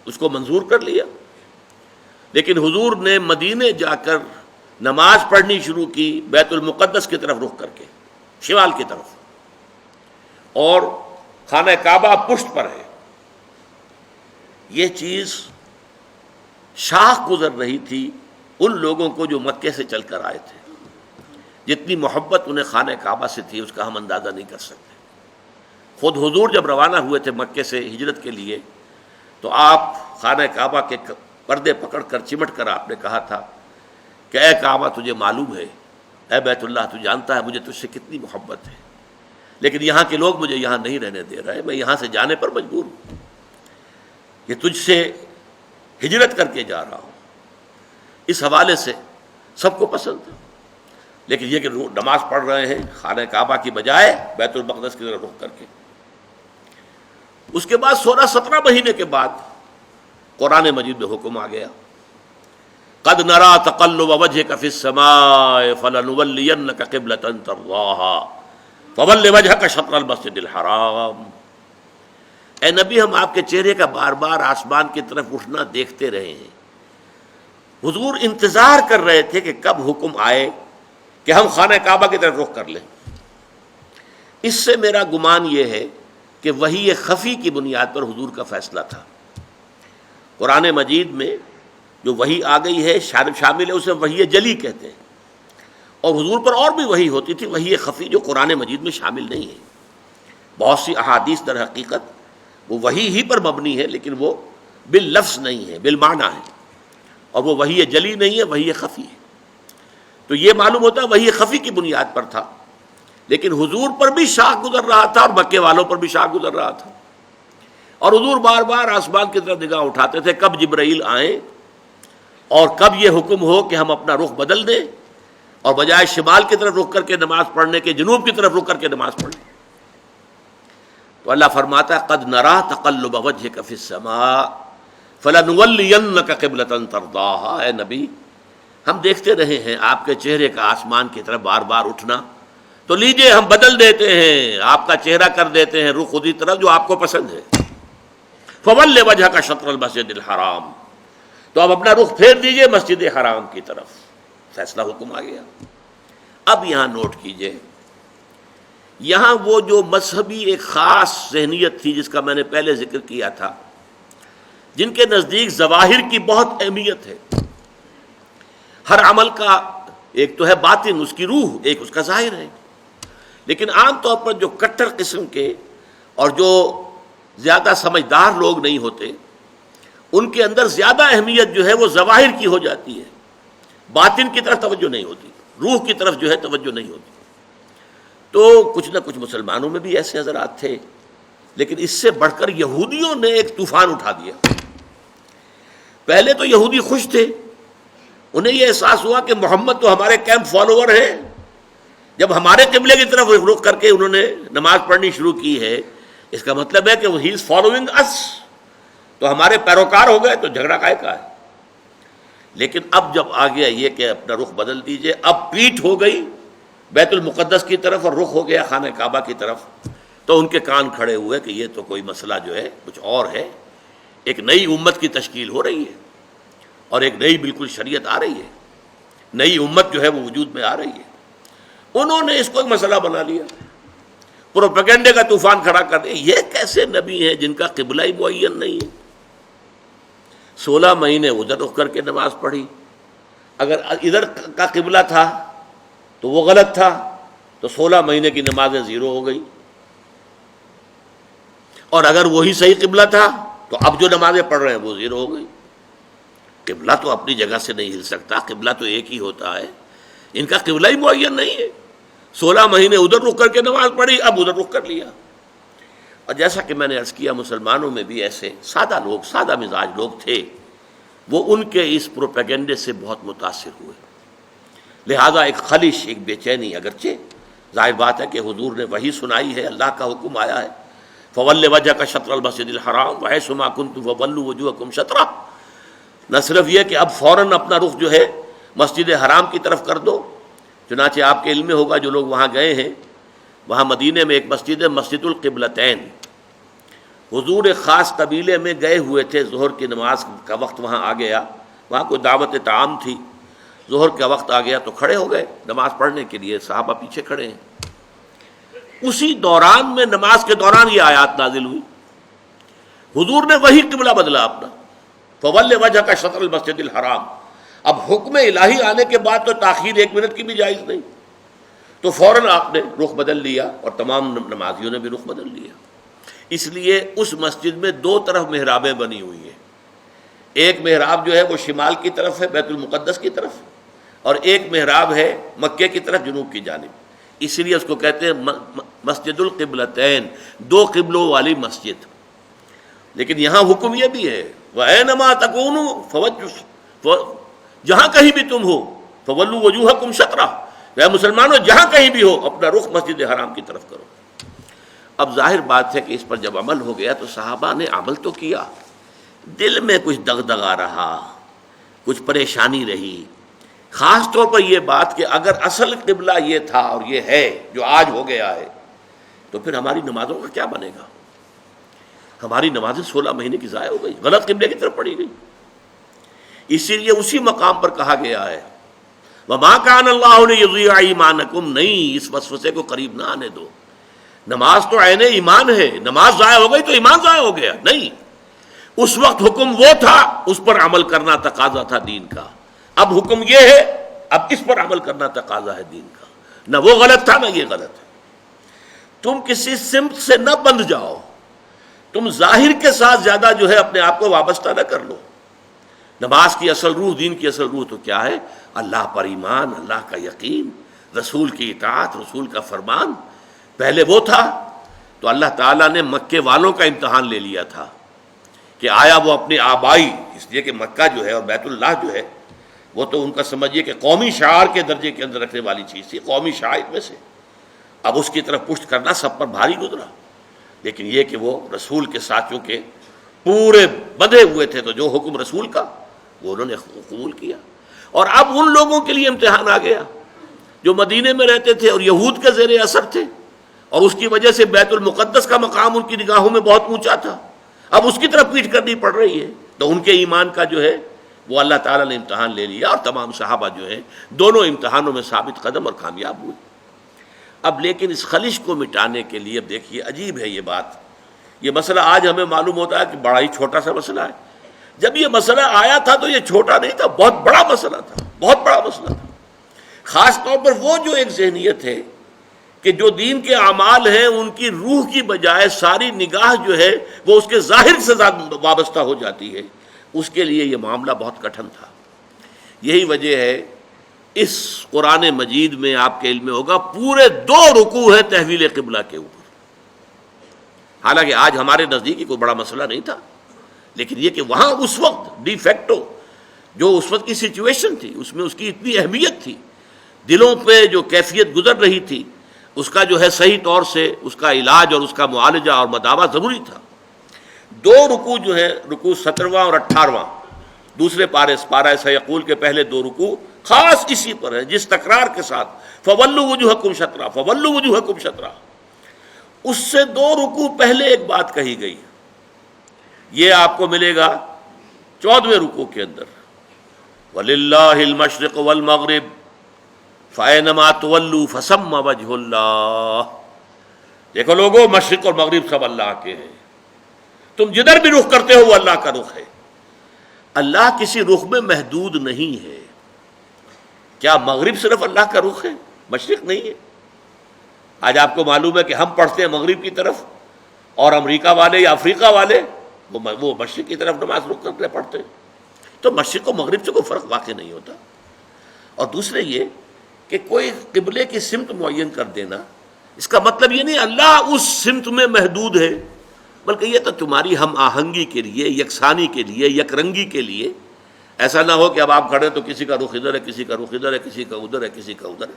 اس کو منظور کر لیا۔ لیکن حضور نے مدینے جا کر نماز پڑھنی شروع کی بیت المقدس کی طرف رخ کر کے، شمال کی طرف، اور خانہ کعبہ پشت پر ہے۔ یہ چیز شاخ گزر رہی تھی ان لوگوں کو جو مکے سے چل کر آئے تھے، جتنی محبت انہیں خانہ کعبہ سے تھی اس کا ہم اندازہ نہیں کر سکتے۔ خود حضور جب روانہ ہوئے تھے مکے سے ہجرت کے لیے تو آپ خانہ کعبہ کے پردے پکڑ کر چمٹ کر آپ نے کہا تھا کہ اے کعبہ تجھے معلوم ہے، اے بیت اللہ تو جانتا ہے مجھے تجھ سے کتنی محبت ہے، لیکن یہاں کے لوگ مجھے یہاں نہیں رہنے دے رہے، میں یہاں سے جانے پر مجبور ہوں، یہ تجھ سے ہجرت کر کے جا رہا ہوں۔ اس حوالے سے سب کو پسند تھا، لیکن یہ کہ نماز پڑھ رہے ہیں خانہ کعبہ کی بجائے بیت المقدس کی طرف رخ کر کے۔ اس کے بعد 16-17 مہینے کے بعد قرآن مجید میں حکم آ گیا، قد نرى تقلب وجهك في السماء فلنولينك قبلة ترضاها فول وجهك شطر المسجد الحرام۔ اے نبی ہم آپ کے چہرے کا بار بار آسمان کی طرف اٹھنا دیکھتے رہے ہیں۔ حضور انتظار کر رہے تھے کہ کب حکم آئے کہ ہم خانہ کعبہ کی طرف رخ کر لیں۔ اس سے میرا گمان یہ ہے کہ وحی خفی کی بنیاد پر حضور کا فیصلہ تھا۔ قرآن مجید میں جو وحی آ گئی ہے شامل ہے، اسے وحی جلی کہتے ہیں، اور حضور پر اور بھی وحی ہوتی تھی، وحی خفی جو قرآن مجید میں شامل نہیں ہے۔ بہت سی احادیث در حقیقت وہ وحی ہی پر مبنی ہے، لیکن وہ باللفظ نہیں ہے، بالمعنی ہے، اور وہ وحی جلی نہیں ہے، وحی خفی ہے۔ تو یہ معلوم ہوتا ہے وحی خفی کی بنیاد پر تھا، لیکن حضور پر بھی شاخ گزر رہا تھا اور مکے والوں پر بھی شاخ گزر رہا تھا، اور حضور بار بار آسمان کی طرف نگاہ اٹھاتے تھے کب جبرائیل آئیں اور کب یہ حکم ہو کہ ہم اپنا رخ بدل دیں اور بجائے شمال کی طرف رخ کر کے نماز پڑھنے کے جنوب کی طرف رخ کر کے نماز پڑھیں۔ تو اللہ فرماتا ہے قد نرا تقلب وجهك في السماء فلنولينك قبلة ترضاها۔ اے نبی ہم دیکھتے رہے ہیں آپ کے چہرے کا آسمان کی طرف بار بار اٹھنا، تو لیجئے ہم بدل دیتے ہیں، آپ کا چہرہ کر دیتے ہیں رخ اسی طرف جو آپ کو پسند ہے۔ فول وجهك شطر المسجد الحرام، تو اب اپنا رخ پھیر دیجئے مسجد حرام کی طرف۔ فیصلہ حکم آ گیا۔ اب یہاں نوٹ کیجئے، یہاں وہ جو مذہبی ایک خاص ذہنیت تھی جس کا میں نے پہلے ذکر کیا تھا، جن کے نزدیک ظواہر کی بہت اہمیت ہے۔ ہر عمل کا ایک تو ہے باطن، اس کی روح، ایک اس کا ظاہر ہے، لیکن عام طور پر جو کٹر قسم کے اور جو زیادہ سمجھدار لوگ نہیں ہوتے، ان کے اندر زیادہ اہمیت جو ہے وہ ظواہر کی ہو جاتی ہے، باطن کی طرف توجہ نہیں ہوتی، روح کی طرف جو ہے توجہ نہیں ہوتی۔ تو کچھ نہ کچھ مسلمانوں میں بھی ایسے حضرات تھے، لیکن اس سے بڑھ کر یہودیوں نے ایک طوفان اٹھا دیا۔ پہلے تو یہودی خوش تھے، انہیں یہ احساس ہوا کہ محمد تو ہمارے کیمپ فالوور ہیں، جب ہمارے قبلے کی طرف رخ کر کے انہوں نے نماز پڑھنی شروع کی ہے، اس کا مطلب ہے کہ ہی از فالوئنگ اس، تو ہمارے پیروکار ہو گئے، تو جھگڑا کائے کا ہے۔ لیکن اب جب آ گیا یہ کہ اپنا رخ بدل دیجئے، اب پیٹھ ہو گئی بیت المقدس کی طرف اور رخ ہو گیا خانہ کعبہ کی طرف، تو ان کے کان کھڑے ہوئے کہ یہ تو کوئی مسئلہ جو ہے کچھ اور ہے، ایک نئی امت کی تشکیل ہو رہی ہے اور ایک نئی بالکل شریعت آ رہی ہے، نئی امت جو ہے وہ وجود میں آ رہی ہے۔ انہوں نے اس کو ایک مسئلہ بنا لیا، پروپیگنڈے کا طوفان کھڑا کر دیا۔ یہ کیسے نبی ہیں جن کا قبلہ ہی معین نہیں ہے؟ 16 مہینے ادھر رخ کر کے نماز پڑھی، اگر ادھر کا قبلہ تھا تو وہ غلط تھا، تو 16 مہینے کی نمازیں زیرو ہو گئی، اور اگر وہی صحیح قبلہ تھا تو اب جو نمازیں پڑھ رہے ہیں وہ زیرو ہو گئی۔ قبلہ تو اپنی جگہ سے نہیں ہل سکتا، قبلہ تو ایک ہی ہوتا ہے، ان کا قبلہ ہی معین نہیں ہے۔ 16 مہینے ادھر رخ کر کے نماز پڑھی، اب ادھر رخ کر لیا۔ اور جیسا کہ میں نے عرض کیا، مسلمانوں میں بھی ایسے سادہ لوگ، سادہ مزاج لوگ تھے، وہ ان کے اس پروپیگنڈے سے بہت متاثر ہوئے، لہذا ایک خلش، ایک بے چینی، اگرچہ ظاہر بات ہے کہ حضور نے وحی سنائی ہے، اللہ کا حکم آیا ہے فول وجهك شطر المسجد الحرام وحيث ما كنتم فولوا وجوهكم شطرہ، نہ صرف یہ کہ اب فوراً اپنا رخ جو ہے مسجد حرام کی طرف کر دو، چنانچہ آپ کے علم میں ہوگا جو لوگ وہاں گئے ہیں، وہاں مدینے میں ایک مسجد ہے مسجد القبلتین، حضور ایک خاص قبیلے میں گئے ہوئے تھے، ظہر کی نماز کا وقت وہاں آ گیا، وہاں کوئی دعوت طعام تھی، ظہر کا وقت آ گیا تو کھڑے ہو گئے نماز پڑھنے کے لیے، صحابہ پیچھے کھڑے ہیں۔ اسی دوران میں، نماز کے دوران یہ آیات نازل ہوئی، حضور نے وہی قبلہ بدلا اپنا، فول وجهك شطر المسجد الحرام۔ اب حکم الہی آنے کے بعد تو تاخیر 1 منٹ کی بھی جائز نہیں، تو فوراً آپ نے رخ بدل لیا اور تمام نمازیوں نے بھی رخ بدل لیا۔ اس لیے اس مسجد میں 2 طرف محرابیں بنی ہوئی ہیں، ایک محراب جو ہے وہ شمال کی طرف ہے بیت المقدس کی طرف، اور ایک محراب ہے مکے کی طرف جنوب کی جانب، اسی لیے اس کو کہتے ہیں مسجد القبلتین، 2 قبلوں والی مسجد۔ لیکن یہاں حکم یہ بھی ہے وَأَيْنَمَا تَكُونُوا جہاں کہیں بھی تم ہو فَوَلُّوا وُجُوهَكُمْ شَطْرَهُ، اے مسلمانوں جہاں کہیں بھی ہو اپنا رخ مسجد حرام کی طرف کرو۔ اب ظاہر بات ہے کہ اس پر جب عمل ہو گیا تو صحابہ نے عمل تو کیا، دل میں کچھ دغدغہ رہا، کچھ پریشانی رہی، خاص طور پر یہ بات کہ اگر اصل قبلہ یہ تھا اور یہ ہے جو آج ہو گیا ہے، تو پھر ہماری نمازوں کا کیا بنے گا؟ ہماری نمازیں 16 مہینے کی ضائع ہو گئی، غلط قبلے کی طرف پڑھی گئی. اسی لیے اسی مقام پر کہا گیا ہے وَمَا كَانَ اللَّهُ لِيُضِيعَ إِيمَانَكُمْ، نہیں اس وسوسے کو قریب نہ آنے دو. نماز تو عین ایمان ہے، نماز ضائع ہو گئی تو ایمان ضائع ہو گیا نہیں. اس وقت حکم وہ تھا، اس پر عمل کرنا تقاضا تھا دین کا. اب حکم یہ ہے، اب اس پر عمل کرنا تقاضا ہے دین کا. نہ وہ غلط تھا نہ یہ غلط ہے. تم کسی سمت سے نہ بندھ جاؤ، تم ظاہر کے ساتھ زیادہ جو ہے اپنے آپ کو وابستہ نہ کر لو. نماز کی اصل روح، دین کی اصل روح تو کیا ہے؟ اللہ پر ایمان، اللہ کا یقین، رسول کی اطاعت، رسول کا فرمان. پہلے وہ تھا تو اللہ تعالیٰ نے مکے والوں کا امتحان لے لیا تھا کہ آیا وہ اپنی آبائی، اس لیے کہ مکہ جو ہے اور بیت اللہ جو ہے وہ تو ان کا سمجھیے کہ قومی شعار کے درجے کے اندر رکھنے والی چیز تھی، قومی شعائر میں سے. اب اس کی طرف پشت کرنا سب پر بھاری گزرا. لیکن یہ کہ وہ رسول کے ساتھیوں کے پورے بندھے ہوئے تھے تو جو حکم رسول کا وہ انہوں نے قبول کیا. اور اب ان لوگوں کے لیے امتحان آ گیا جو مدینے میں رہتے تھے اور یہود کے زیر اثر تھے، اور اس کی وجہ سے بیت المقدس کا مقام ان کی نگاہوں میں بہت اونچا تھا. اب اس کی طرف پیٹ کرنی پڑ رہی ہے. تو ان کے ایمان کا جو ہے وہ اللہ تعالیٰ نے امتحان لے لیا، اور تمام صحابہ جو ہیں دونوں امتحانوں میں ثابت قدم اور کامیاب ہوئے. اب لیکن اس خلش کو مٹانے کے لیے اب دیکھیے عجیب ہے یہ بات. یہ مسئلہ آج ہمیں معلوم ہوتا ہے کہ بڑا ہی چھوٹا سا مسئلہ ہے. جب یہ مسئلہ آیا تھا تو یہ چھوٹا نہیں تھا، بہت بڑا مسئلہ تھا، بہت بڑا مسئلہ تھا. خاص طور پر وہ جو ایک ذہنیت ہے کہ جو دین کے اعمال ہیں ان کی روح کی بجائے ساری نگاہ جو ہے وہ اس کے ظاہر سے وابستہ ہو جاتی ہے، اس کے لیے یہ معاملہ بہت کٹھن تھا. یہی وجہ ہے اس قرآن مجید میں آپ کے علم میں ہوگا پورے 2 رکوع ہیں تحویل قبلہ کے اوپر. حالانکہ آج ہمارے نزدیک کوئی بڑا مسئلہ نہیں تھا، لیکن یہ کہ وہاں اس وقت ڈی فیکٹو جو اس وقت کی سچویشن تھی اس میں اس کی اتنی اہمیت تھی، دلوں پہ جو کیفیت گزر رہی تھی اس کا جو ہے صحیح طور سے اس کا علاج اور اس کا معالجہ اور مداوع ضروری تھا. 2 رکوع جو ہیں، رکوع 17واں اور 18واں دوسرے پارہ سیقول کے پہلے 2 رکوع خاص اسی پر ہے جس تکرار کے ساتھ فولوا وجوہکم شطرہ، فولوا وجوہکم شطرہ. اس سے 2 رکوع پہلے ایک بات کہی گئی، یہ آپ کو ملے گا 14ویں رکوع کے اندر وَلِلَّهِ الْمَشْرِقُ وَالْمَغْرِبُ فَأَيْنَمَا تُوَلُّوا فَثَمَّ وَجْهُ اللَّهِ. دیکھو لوگو، مشرق اور مغرب سب اللہ کے ہیں، تم جدھر بھی رخ کرتے ہو وہ اللہ کا رخ ہے. اللہ کسی رخ میں محدود نہیں ہے. کیا مغرب صرف اللہ کا رخ ہے، مشرق نہیں ہے؟ آج آپ کو معلوم ہے کہ ہم پڑھتے ہیں مغرب کی طرف اور امریکہ والے یا افریقہ والے وہ مشرق کی طرف نماز رخ کرتے پڑھتے ہیں. تو مشرق و مغرب سے کوئی فرق واقع نہیں ہوتا. اور دوسرے یہ کہ کوئی قبلے کی سمت معین کر دینا اس کا مطلب یہ نہیں اللہ اس سمت میں محدود ہے، بلکہ یہ تو تمہاری ہم آہنگی کے لیے، یکسانی کے لیے، یک رنگی کے لیے. ایسا نہ ہو کہ اب آپ کھڑے تو کسی کا رخ ادھر ہے، کسی کا رخ ادھر ہے، کسی کا ادھر ہے، کسی کا ادھر ہے.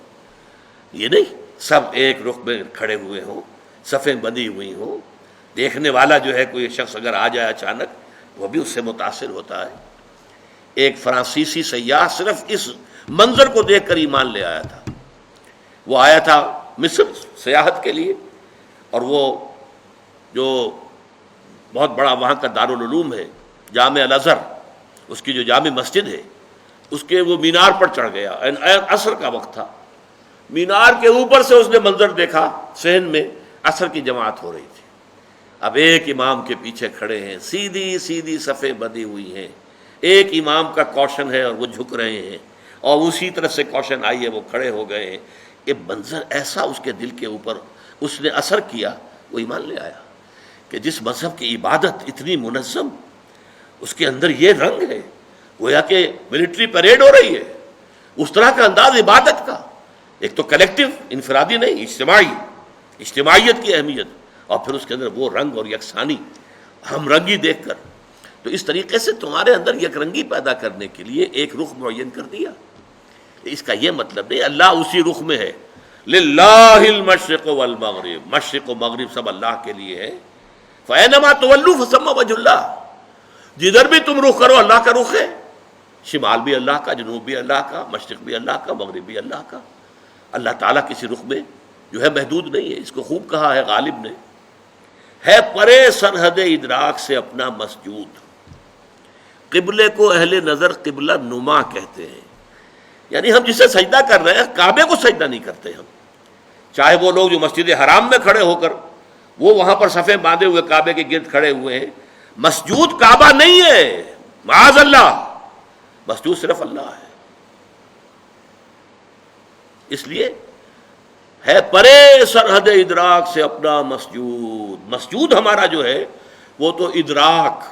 یہ نہیں، سب ایک رخ میں کھڑے ہوئے ہوں، صفیں بندھی ہوئی ہوں. دیکھنے والا جو ہے کوئی شخص اگر آ جائے اچانک وہ بھی اس سے متاثر ہوتا ہے. ایک فرانسیسی سیاح صرف اس منظر کو دیکھ کر ایمان لے آیا تھا. وہ آیا تھا مصر سیاحت کے لیے، اور وہ جو بہت بڑا وہاں کا دارالعلوم ہے جامع الازہر، اس کی جو جامع مسجد ہے اس کے وہ مینار پر چڑھ گیا. عصر کا وقت تھا. مینار کے اوپر سے اس نے منظر دیکھا، صحن میں عصر کی جماعت ہو رہی تھی. اب ایک امام کے پیچھے کھڑے ہیں، سیدھی سیدھی صفیں بندھی ہوئی ہیں. ایک امام کا کوشن ہے اور وہ جھک رہے ہیں، اور اسی طرف سے کوشن آئی ہے وہ کھڑے ہو گئے ہیں. یہ منظر ایسا اس کے دل کے اوپر اس نے اثر کیا، وہ ایمان لے آیا کہ جس مذہب کی عبادت اتنی منظم، اس کے اندر یہ رنگ ہے، گویا کہ ملٹری پریڈ ہو رہی ہے. اس طرح کا انداز عبادت کا، ایک تو کلیکٹیو، انفرادی نہیں، اجتماعیت کی اہمیت، اور پھر اس کے اندر وہ رنگ اور یکسانی، ہم رنگی دیکھ کر. تو اس طریقے سے تمہارے اندر یک رنگی پیدا کرنے کے لیے ایک رخ معین کر دیا. اس کا یہ مطلب نہیں اللہ اسی رخ میں ہے. للہ المشرق والمغرب، مشرق و مغرب سب اللہ کے لیے ہے. فَأَيْنَمَا تُوَلُّوا فَثَمَّ وَجْهُ اللَّهِ، جدھر بھی تم رخ کرو اللہ کا رخ ہے. شمال بھی اللہ کا، جنوب بھی اللہ کا، مشرق بھی اللہ کا، مغرب بھی اللہ کا. اللہ تعالیٰ کسی رخ میں جو ہے محدود نہیں ہے. اس کو خوب کہا ہے غالب نے ہے پرے سرحد ادراک سے اپنا مسجود. قبلے کو اہل نظر قبلہ نما کہتے ہیں، یعنی ہم جسے سجدہ کر رہے ہیں کعبے کو سجدہ نہیں کرتے ہم. چاہے وہ لوگ جو مسجد حرام میں کھڑے ہو کر وہ وہاں پر صفیں باندھے ہوئے کعبے کے گرد کھڑے ہوئے ہیں، مسجود کعبہ نہیں ہے، معاذ اللہ، مسجود صرف اللہ ہے. اس لیے ہے پرے سرحد ادراک سے اپنا مسجود. مسجود ہمارا جو ہے وہ تو ادراک،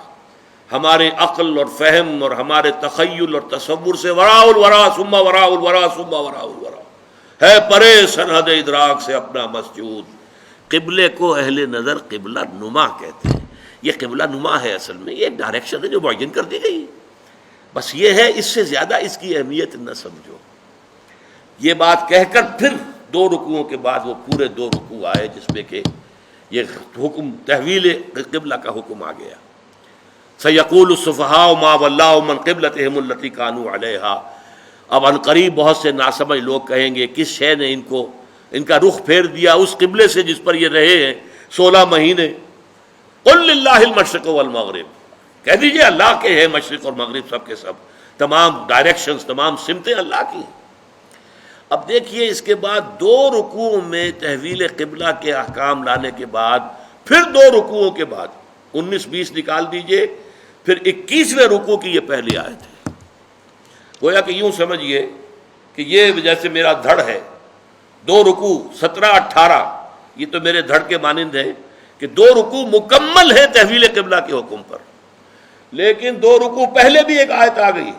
ہمارے عقل اور فہم اور ہمارے تخیل اور تصور سے وراء الورا ثم وراء الورا ثم وراء الورا، ہے پرے سرحد ادراک سے اپنا مسجود. قبلے کو اہل نظر قبلہ نما کہتے ہیں. یہ قبلہ نما ہے، اصل میں یہ ایک ڈائریکشن ہے جو معین کر دی گئی. بس یہ ہے، اس سے زیادہ اس کی اہمیت نہ سمجھو. یہ بات کہہ کر پھر 2 رکوعوں کے بعد وہ پورے 2 رکوع آئے جس میں کہ یہ حکم تحویل قبلہ کا حکم آ گیا. سَيَقُولُ السُّفَهَاءُ مَا وَلَّاهُمْ عَنْ قِبْلَتِهِمُ الَّتِي كَانُوا عَلَيْهَا. اب ان قریب بہت سے ناسمجھ لوگ کہیں گے کس شے نے ان کا رخ پھیر دیا اس قبلے سے جس پر یہ رہے ہیں 16 مہینے. قُلْ لِلَّهِ الْمَشْرِقُ وَالْمَغْرِبُ، کہہ دیجئے اللہ کے ہے مشرق اور مغرب، سب کے سب، تمام ڈائریکشنز، تمام سمتیں اللہ کی ہیں. اب دیکھیے اس کے بعد 2 رکوعوں میں تحویل قبلہ کے احکام لانے کے بعد پھر 2 رکوعوں کے بعد 19-20 نکال دیجئے، پھر 21ویں رکوع کی یہ پہلی آیت ہے. گویا کہ یوں سمجھیے کہ یہ جیسے میرا دھڑ ہے، 2 رکوع 17-18 یہ تو میرے دھڑ کے مانند ہے کہ 2 رکوع مکمل ہے تحویل قبلہ کے حکم پر، لیکن 2 رکوع پہلے بھی ایک آیت آ گئی،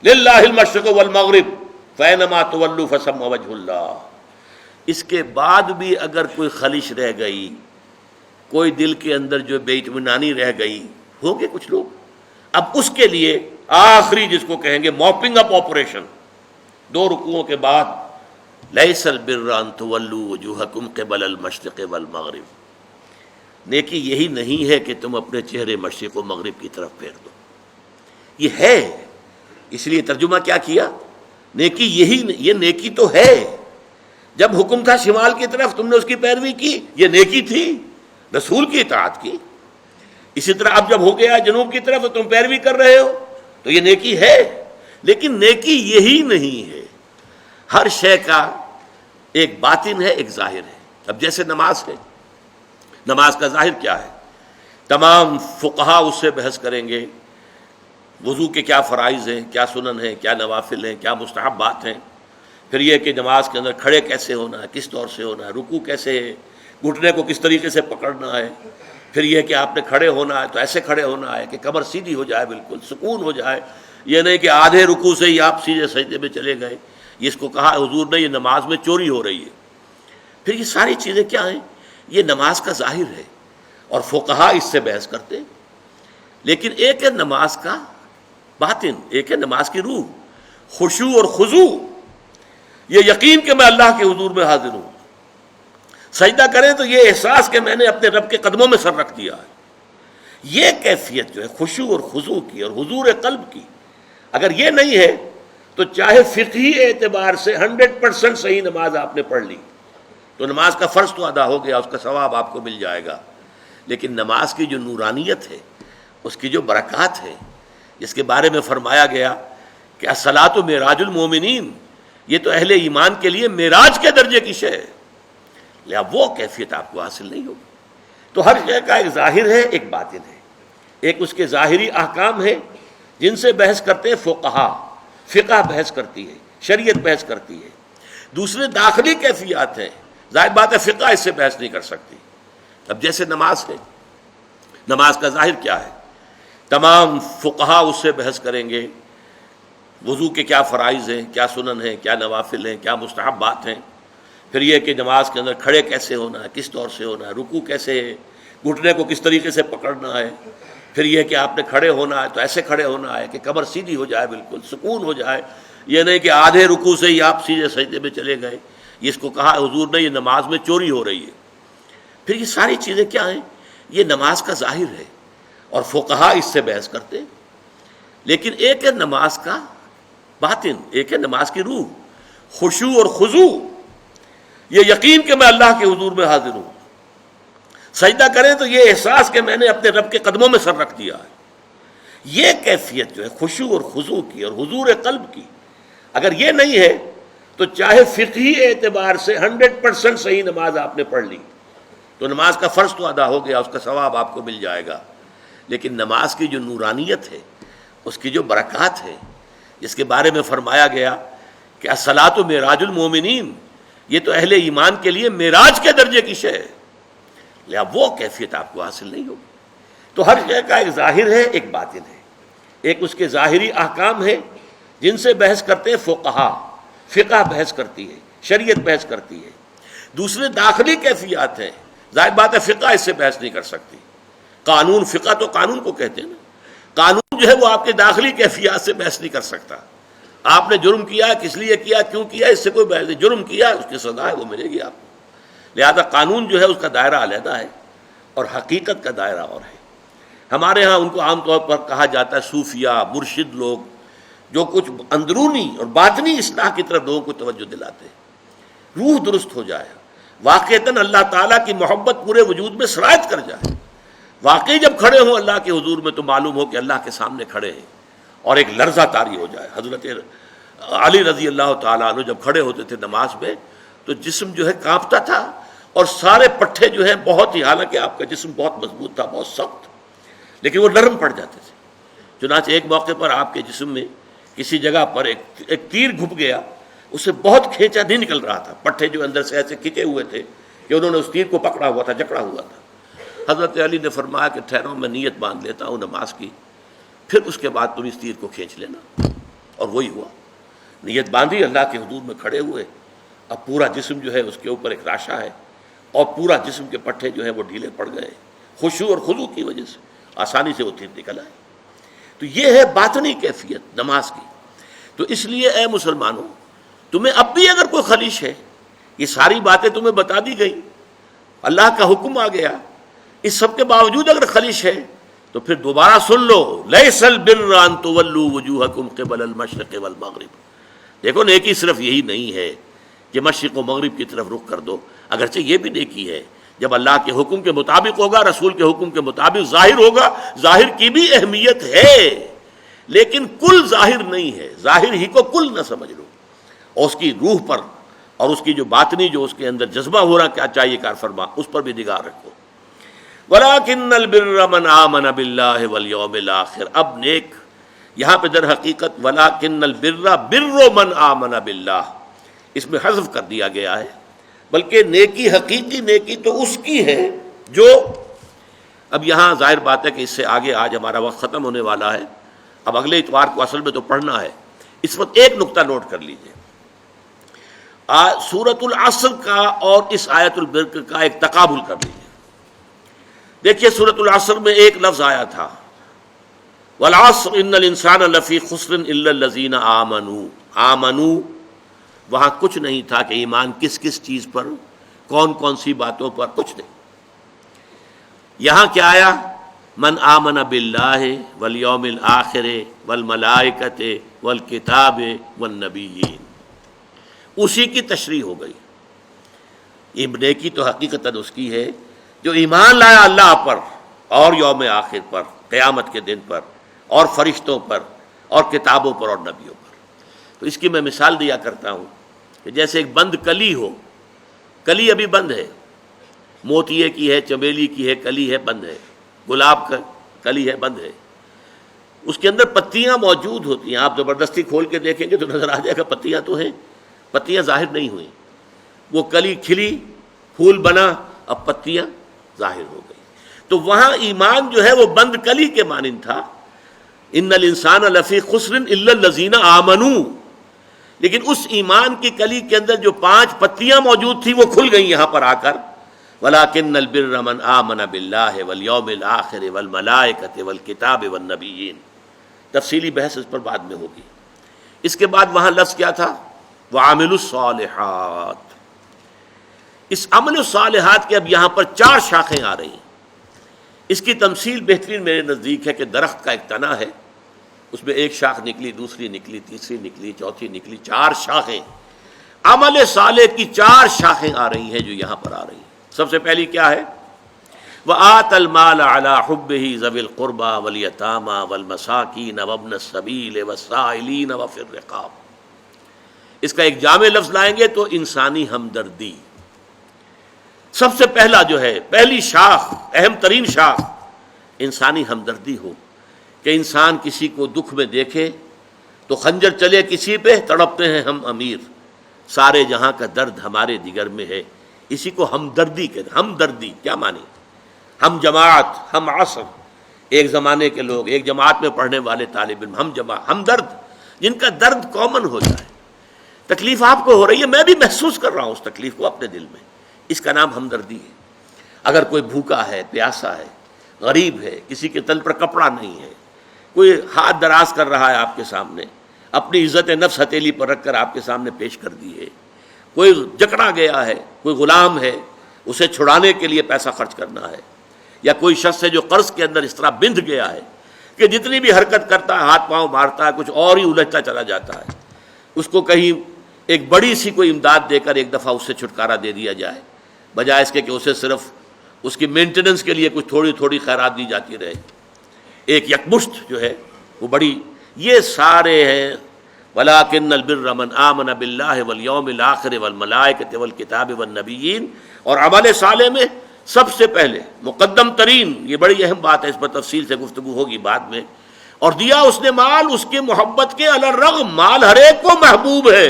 للہ المشرق والمغرب فَأَيْنَمَا تُوَلُّوا فَثَمَّ وَجْهُ اللَّهِ. اس کے بعد بھی اگر کوئی خلش رہ گئی، کوئی دل کے اندر جو بے اطمینانی رہ گئی، ہوں گے کچھ لوگ، اب اس کے لیے آخری جس کو کہیں گے موپنگ اپ آپریشن 2 رکوعوں کے بعد، لَيْسَ الْبِرَّ أَن تُوَلُّوا وُجُوهَكُمْ قِبَلَ الْمَشْرِقِ وَالْمَغْرِبِ. نیکی یہی نہیں ہے کہ تم اپنے چہرے مشرق و مغرب کی طرف پھیر دو. یہ ہے، اس لیے ترجمہ کیا کیا، نیکی یہی، یہ نیکی تو ہے. جب حکم تھا شمال کی طرف تم نے اس کی پیروی کی، یہ نیکی تھی، رسول کی اطاعت کی. اسی طرح اب جب ہو گیا جنوب کی طرف تم پیروی کر رہے ہو تو یہ نیکی ہے. لیکن نیکی یہی نہیں ہے، ہر شے کا ایک باطن ہے، ایک ظاہر ہے. اب جیسے نماز ہے، نماز کا ظاہر کیا ہے، تمام فقہا اس سے بحث کریں گے. وضو کے کیا فرائض ہیں، کیا سنن ہیں، کیا نوافل ہیں، کیا مستحبات ہیں. پھر یہ کہ نماز کے اندر کھڑے کیسے ہونا ہے، کس طور سے ہونا ہے، رکوع کیسے ہے، گھٹنے کو کس طریقے سے پکڑنا ہے. پھر یہ کہ آپ نے کھڑے ہونا ہے تو ایسے کھڑے ہونا ہے کہ کمر سیدھی ہو جائے، بالکل سکون ہو جائے. یہ نہیں کہ آدھے رکوع سے ہی آپ سیدھے سجدے میں چلے گئے. اس کو کہا حضور نے یہ نماز میں چوری ہو رہی ہے. پھر یہ ساری چیزیں کیا ہیں، یہ نماز کا ظاہر ہے اور فقہا اس سے بحث کرتے ہیں. لیکن ایک ہے نماز کا باطن، ایک ہے نماز کی روح، خشوع اور خضوع. یہ یقین کہ میں اللہ کے حضور میں حاضر ہوں. سجدہ کریں تو یہ احساس کہ میں نے اپنے رب کے قدموں میں سر رکھ دیا ہے. یہ کیفیت جو ہے خشوع اور خضوع کی اور حضور قلب کی، اگر یہ نہیں ہے تو چاہے فقہی اعتبار سے 100% صحیح نماز آپ نے پڑھ لی تو نماز کا فرض تو ادا ہو گیا، اس کا ثواب آپ کو مل جائے گا. لیکن نماز کی جو نورانیت ہے، اس کی جو برکات ہے، جس کے بارے میں فرمایا گیا کہ الصلاۃ معراج المومنین، یہ تو اہل ایمان کے لیے معراج کے درجے کی شے ہے. لہٰذا وہ کیفیت آپ کو حاصل نہیں ہوگی. تو ہر شے کا ایک ظاہر ہے، ایک باطن ہے. ایک اس کے ظاہری احکام ہے جن سے بحث کرتے ہیں فقہا، فقہ بحث کرتی ہے، شریعت بحث کرتی ہے. دوسرے داخلی کیفیات ہیں، ظاہر بات ہے فقہ اس سے بحث نہیں کر سکتی. اب جیسے نماز ہے، نماز کا ظاہر کیا ہے، تمام فقہا اس سے بحث کریں گے. وضو کے کیا فرائض ہیں، کیا سنن ہیں، کیا نوافل ہیں، کیا مستحبات ہیں. پھر یہ کہ نماز کے اندر کھڑے کیسے ہونا ہے، کس طور سے ہونا ہے، رکوع کیسے ہے، گھٹنے کو کس طریقے سے پکڑنا ہے. پھر یہ کہ آپ نے کھڑے ہونا ہے تو ایسے کھڑے ہونا ہے کہ کمر سیدھی ہو جائے، بالکل سکون ہو جائے. یہ نہیں کہ آدھے رکوع سے ہی آپ سیدھے سجدے میں چلے گئے. اس کو کہا حضور نے یہ نماز میں چوری ہو رہی ہے. پھر یہ ساری چیزیں کیا ہیں، یہ نماز کا ظاہر ہے اور فقہا اس سے بحث کرتے ہیں. لیکن ایک ہے نماز کا باطن، ایک ہے نماز کی روح، خشوع اور خضوع. یہ یقین کہ میں اللہ کے حضور میں حاضر ہوں. سجدہ کریں تو یہ احساس کہ میں نے اپنے رب کے قدموں میں سر رکھ دیا ہے. یہ کیفیت جو ہے خشوع اور خضوع کی اور حضور قلب کی، اگر یہ نہیں ہے تو چاہے فقہی اعتبار سے 100% صحیح نماز آپ نے پڑھ لی تو نماز کا فرض تو ادا ہو گیا، اس کا ثواب آپ کو مل جائے گا، لیکن نماز کی جو نورانیت ہے، اس کی جو برکات ہے، جس کے بارے میں فرمایا گیا کہ الصلاۃ معراج المومنین، یہ تو اہل ایمان کے لیے معراج کے درجے کی شے ہے، لہٰذا وہ کیفیت آپ کو حاصل نہیں ہوگی. تو ہر شے کا ایک ظاہر ہے، ایک باطن ہے. ایک اس کے ظاہری احکام ہے جن سے بحث کرتے ہیں فقہا، فقہ بحث کرتی ہے، شریعت بحث کرتی ہے. دوسرے داخلی کیفیات ہیں، ظاہر بات ہے فقہ اس سے بحث نہیں کر سکتی. قانون، فقہ تو قانون کو کہتے ہیں نا، قانون جو ہے وہ آپ کے داخلی کیفیات سے بحث نہیں کر سکتا. آپ نے جرم کیا، کس لیے کیا، کیوں کیا، اس سے کوئی بحث نہیں. جرم کیا، اس کی سزا ہے، وہ ملے گی آپ کو. لہذا قانون جو ہے اس کا دائرہ علیحدہ ہے اور حقیقت کا دائرہ اور ہے. ہمارے ہاں ان کو عام طور پر کہا جاتا ہے صوفیہ، مرشد لوگ، جو کچھ اندرونی اور باطنی اصلاح کی طرف لوگوں کو توجہ دلاتے ہیں. روح درست ہو جائے، واقعتاً اللہ تعالیٰ کی محبت پورے وجود میں سرایت کر جائے. واقعی جب کھڑے ہوں اللہ کے حضور میں تو معلوم ہو کہ اللہ کے سامنے کھڑے ہیں، اور ایک لرزہ طاری ہو جائے. حضرت علی رضی اللہ تعالیٰ عنہ جب کھڑے ہوتے تھے نماز میں تو جسم جو ہے کانپتا تھا، اور سارے پٹھے جو ہیں بہت ہی، حالانکہ آپ کا جسم بہت مضبوط تھا، بہت سخت، لیکن وہ نرم پڑ جاتے تھے. چنانچہ ایک موقع پر آپ کے جسم میں کسی جگہ پر ایک تیر گھپ گیا، اس سے بہت کھینچا نہیں نکل رہا تھا، پٹھے جو اندر سے ایسے کھینچے ہوئے تھے کہ انہوں نے اس تیر کو پکڑا ہوا تھا، جکڑا ہوا تھا. حضرت علی نے فرمایا کہ ٹھہرو، میں نیت باندھ لیتا ہوں نماز کی، پھر اس کے بعد تم اس تیر کو کھینچ لینا. اور وہی ہوا، نیت باندھی، اللہ کے حضور میں کھڑے ہوئے. اب پورا جسم جو ہے اس کے اوپر ایک راشا ہے، اور پورا جسم کے پٹھے جو ہیں وہ ڈھیلے پڑ گئے، خشوع اور خضوع کی وجہ سے آسانی سے وہ تیر نکل آئے. تو یہ ہے باطنی کیفیت نماز کی. تو اس لیے اے مسلمانوں، تمہیں اب بھی اگر کوئی خلیش ہے، یہ ساری باتیں تمہیں بتا دی گئی، اللہ کا حکم آ گیا، اس سب کے باوجود اگر خلیش ہے تو پھر دوبارہ سن لو، لیس البر ان تولوا وجوہکم قبل المشرق والمغرب. دیکھو نیکی صرف یہی نہیں ہے کہ مشرق و مغرب کی طرف رخ کر دو، اگرچہ یہ بھی نیکی ہے جب اللہ کے حکم کے مطابق ہوگا، رسول کے حکم کے مطابق ظاہر ہوگا. ظاہر کی بھی اہمیت ہے، لیکن کل ظاہر نہیں ہے، ظاہر ہی کو کل نہ سمجھ لو، اور اس کی روح پر اور اس کی جو باطنی جو اس کے اندر جذبہ ہو رہا کیا چاہیے کار فرما، اس پر بھی نگاہ رکھو. وَلَٰكِنَّ الْبِرَّ مَنْ آمَنَ بِاللَّهِ وَالْيَوْمِ الْآخِرِ. اب نیک یہاں پہ در حقیقت وَلَٰكِنَّ الْبِرَّ بِرُّ مَنْ آمَنَ بِاللَّهِ اس میں حذف کر دیا گیا ہے، بلکہ نیکی، حقیقی نیکی تو اس کی ہے جو، اب یہاں ظاہر بات ہے کہ اس سے آگے آج ہمارا وقت ختم ہونے والا ہے، اب اگلے اتوار کو اصل میں تو پڑھنا ہے. اس وقت ایک نقطہ نوٹ کر لیجئے، سورۃ العصر کا اور اس آیت البر کا ایک تقابل کر لیجئے. دیکھیے سورۃ العصر میں ایک لفظ آیا تھا والعصر ان الانسان لفی خسر الا الذین آمنوا. آمنوا، وہاں کچھ نہیں تھا کہ ایمان کس کس چیز پر، کون کون سی باتوں پر، کچھ نہیں. یہاں کیا آیا؟ من آمن باللہ والیوم الآخر والملائکۃ والکتاب والنبیین. اسی کی تشریح ہو گئی. یہ نیکی تو حقیقتاً اس کی ہے جو ایمان لایا اللہ پر اور یوم آخر پر، قیامت کے دن پر، اور فرشتوں پر، اور کتابوں پر، اور نبیوں پر. تو اس کی میں مثال دیا کرتا ہوں کہ جیسے ایک بند کلی ہو، کلی ابھی بند ہے، موتیے کی ہے، چمیلی کی ہے، کلی ہے، بند ہے، گلاب کا کلی ہے، بند ہے. اس کے اندر پتیاں موجود ہوتی ہیں، آپ زبردستی کھول کے دیکھیں گے تو نظر آ جائے گا پتیاں تو ہیں، پتیاں ظاہر نہیں ہوئیں. وہ کلی کھلی، پھول بنا، اب پتیاں ظاہر ہو گئی. تو وہاں ایمان جو ہے وہ بند کلی کے مانند تھا، ان الانسان لفی خسر الا الذین آمنوا. لیکن اس ایمان کی کلی کے اندر جو 5 پتیاں موجود تھیں وہ کھل گئیں یہاں پر آ کر. وَلَٰكِنَّ الْبِرَّ مَنْ آمَنَ بِاللَّهِ وَالْيَوْمِ الْآخِرِ وَالْمَلَائِكَةِ وَالْكِتَابِ وَالنَّبِيِّينَ. تفصیلی بحث اس پر بعد میں ہوگی. اس کے بعد وہاں لفظ کیا تھا؟ وَعَمِلُوا الصَّالِحَاتِ. اس عمل الصالحات کے اب یہاں پر 4 شاخیں آ رہی ہیں. اس کی تمثیل بہترین میرے نزدیک ہے کہ درخت کا ایک تنا ہے، اس میں ایک شاخ نکلی، دوسری نکلی، تیسری نکلی، چوتھی نکلی، 4 شاخیں. عمل صالح کی 4 شاخیں آ رہی ہیں جو یہاں پر آ رہی ہیں. سب سے پہلی کیا ہے؟ وآت المال علی حبہ ذوی القربى والیتامى والمساکین وابن السبیل والسائلین وفی الرقاب. اس کا ایک جامع لفظ لائیں گے تو انسانی ہمدردی. سب سے پہلا جو ہے، پہلی شاخ، اہم ترین شاخ انسانی ہمدردی ہو، کہ انسان کسی کو دکھ میں دیکھے تو خنجر چلے کسی پہ، تڑپتے ہیں ہم امیر، سارے جہاں کا درد ہمارے جگر میں ہے. اسی کو ہمدردی کہتے ہیں. ہمدردی کیا معنی؟ ہم جماعت، ہم عصر، ایک زمانے کے لوگ، ایک جماعت میں پڑھنے والے طالب علم، ہم جماعت، ہم درد، جن کا درد کامن ہو جائے. تکلیف آپ کو ہو رہی ہے، میں بھی محسوس کر رہا ہوں اس تکلیف کو اپنے دل میں، اس کا نام ہمدردی ہے. اگر کوئی بھوکا ہے، پیاسا ہے، غریب ہے، کسی کے تن پر کپڑا نہیں ہے، کوئی ہاتھ دراز کر رہا ہے آپ کے سامنے، اپنی عزت نفس ہتھیلی پر رکھ کر آپ کے سامنے پیش کر دی ہے، کوئی جکڑا گیا ہے، کوئی غلام ہے، اسے چھڑانے کے لیے پیسہ خرچ کرنا ہے، یا کوئی شخص ہے جو قرض کے اندر اس طرح بندھ گیا ہے کہ جتنی بھی حرکت کرتا ہے، ہاتھ پاؤں مارتا ہے، کچھ اور ہی الجھتا چلا جاتا ہے. اس کو کہیں ایک بڑی سی کوئی امداد دے کر ایک دفعہ اس سے چھٹکارا دے دیا جائے، بجائے اس کے کہ اسے صرف اس کی مینٹیننس کے لیے کچھ تھوڑی تھوڑی خیرات دی جاتی رہے. ایک یکمشت جو ہے وہ بڑی، یہ سارے ہیں. وَلَٰكِنَّ الْبِرَّ مَنْ آمَنَ بِاللَّهِ وَالْيَوْمِ الْآخِرِ وَالْمَلَائِكَةِ وَالْكِتَابِ وَالنَّبِيِّينَ. اور عمل صالح میں سب سے پہلے مقدم ترین، یہ بڑی اہم بات ہے، اس پر تفصیل سے گفتگو ہوگی بعد میں. اور دیا اس نے مال اس کے محبت کے علی الرغم، مال ہر ایک کو محبوب ہے،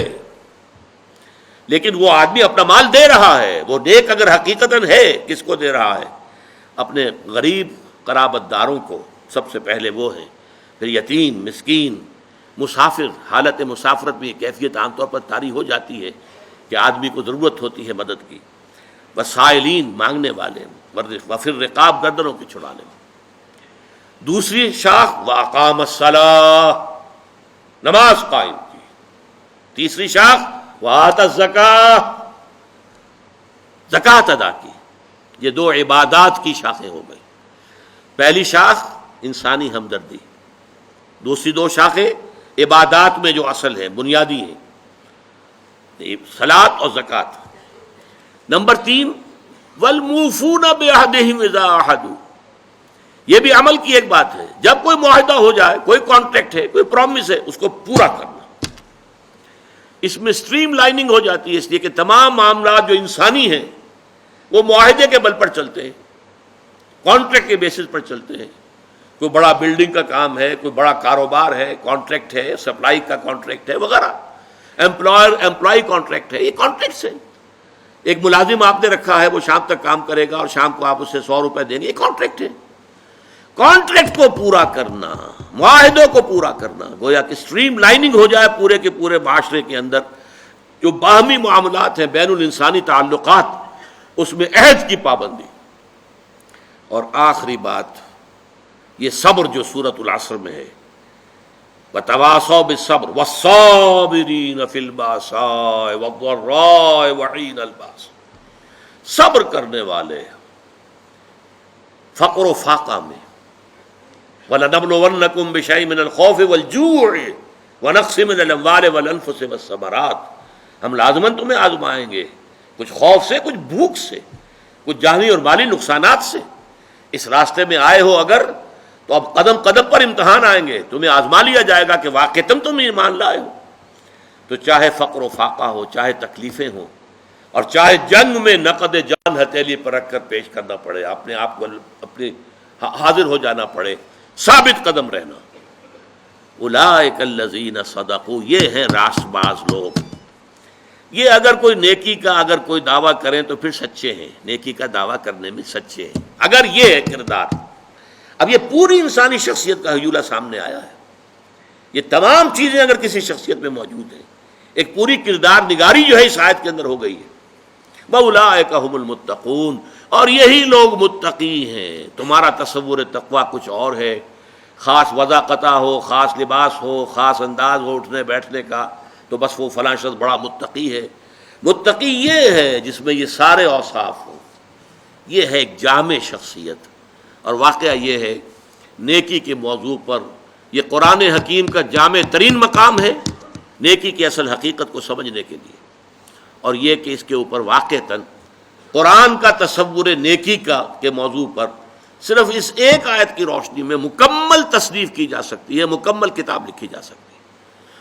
لیکن وہ آدمی اپنا مال دے رہا ہے، وہ نیک اگر حقیقتاً ہے، کس کو دے رہا ہے؟ اپنے غریب قرابت داروں کو سب سے پہلے وہ ہیں، پھر یتیم، مسکین، مسافر. حالت مسافرت میں یہ کیفیت عام طور پر طاری ہو جاتی ہے کہ آدمی کو ضرورت ہوتی ہے مدد کی. وسائلین، مانگنے والے، وفر رقاب، گردنوں کی چھڑانے میں. دوسری شاخ واقام الصلاۃ، نماز قائم کی. تیسری شاخ وآت الزکاۃ، زکوٰۃ ادا کی. یہ دو عبادات کی شاخیں ہو گئی. پہلی شاخ انسانی ہمدردی، دوسری دو شاخیں عبادات میں جو اصل ہے، بنیادی ہیں، صلاۃ اور زکوٰۃ. نمبر 3 والموفون بعہدہم اذا عاہدوا. یہ بھی عمل کی ایک بات ہے. جب کوئی معاہدہ ہو جائے، کوئی کانٹریکٹ ہے، کوئی پرومس ہے، اس کو پورا کرنا. اس میں سٹریم لائننگ ہو جاتی ہے، اس لیے کہ تمام معاملات جو انسانی ہیں وہ معاہدے کے بل پر چلتے ہیں، کانٹریکٹ کے بیسس پر چلتے ہیں. کوئی بڑا بلڈنگ کا کام ہے، کوئی بڑا کاروبار ہے، کانٹریکٹ ہے، سپلائی کا کانٹریکٹ ہے وغیرہ، امپلائی کانٹریکٹ ہے، یہ کانٹریکٹس ہیں. ایک ملازم آپ نے رکھا ہے، وہ شام تک کام کرے گا اور شام کو آپ اسے 100 روپے دیں گے، یہ کانٹریکٹ ہے. کانٹریکٹ کو پورا کرنا، معاہدوں کو پورا کرنا، گویا کہ سٹریم لائننگ ہو جائے پورے کے پورے معاشرے کے اندر. جو باہمی معاملات ہیں، بین الانسانی تعلقات، اس میں عہد کی پابندی. اور آخری بات یہ صبر جو سورۃ العصر میں ہے، وَتَوَاصَوْا بِالصَّبْرِ وَالصَّابِرِينَ فِي الْبَأْسَاءِ وَالضَّرَّاءِ وَحِينَ الْبَأْسِ. صبر کرنے والے فقر و فاقہ میں. وَلَنَبْلُوَنَّكُمْ بِشَيْءٍ مِّنَ الْخَوْفِ وَالْجُوعِ وَنَقْصٍ مِّنَ الْأَمْوَالِ وَالْأَنفُسِ وَالثَّمَرَاتِ. ہم لازماً تمہیں آزمائیں گے، کچھ خوف سے، کچھ بھوک سے، کچھ جانی اور مالی نقصانات سے. اس راستے میں آئے ہو اگر، تو اب قدم قدم پر امتحان آئیں گے، تمہیں آزما لیا جائے گا کہ واقعتاً تم ایمان لائے ہو. تو چاہے فقر و فاقہ ہو، چاہے تکلیفیں ہوں، اور چاہے جنگ میں نقد جان ہتھیلی پر رکھ کر پیش کرنا پڑے، اپنے آپ کو اپنے حاضر ہو جانا پڑے، ثابت قدم رہنا. اولئک الذین صدقوا، یہ ہیں راست باز لوگ. یہ اگر کوئی نیکی کا اگر کوئی دعویٰ کریں تو پھر سچے ہیں، نیکی کا دعویٰ کرنے میں سچے ہیں، اگر یہ ہے کردار. اب یہ پوری انسانی شخصیت کا حجولہ سامنے آیا ہے. یہ تمام چیزیں اگر کسی شخصیت میں موجود ہیں، ایک پوری کردار نگاری جو ہے اس آیت کے اندر ہو گئی ہے. وَأُولَٰئِکَ هُمُ الْمُتَّقُونَ، اور یہی لوگ متقی ہیں. تمہارا تصور تقویٰ کچھ اور ہے، خاص وضاقتہ ہو، خاص لباس ہو، خاص انداز ہو اٹھنے بیٹھنے کا، تو بس وہ فلاں شخص بڑا متقی ہے. متقی یہ ہے جس میں یہ سارے اوصاف ہوں. یہ ہے ایک جامع شخصیت. اور واقعہ یہ ہے نیکی کے موضوع پر یہ قرآن حکیم کا جامع ترین مقام ہے نیکی کی اصل حقیقت کو سمجھنے کے لیے، اور یہ کہ اس کے اوپر واقعتاً قرآن کا تصور نیکی کا کے موضوع پر صرف اس ایک آیت کی روشنی میں مکمل تصنیف کی جا سکتی ہے، مکمل کتاب لکھی جا سکتی ہے۔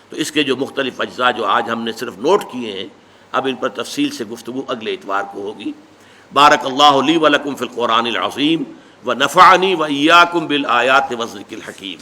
تو اس کے جو مختلف اجزاء جو آج ہم نے صرف نوٹ کیے ہیں، اب ان پر تفصیل سے گفتگو اگلے اتوار کو ہوگی۔ بارک اللہ لی ولکم فی القرآن العظیم ونفعنی وإیاکم بالآیات والذکر الحکیم۔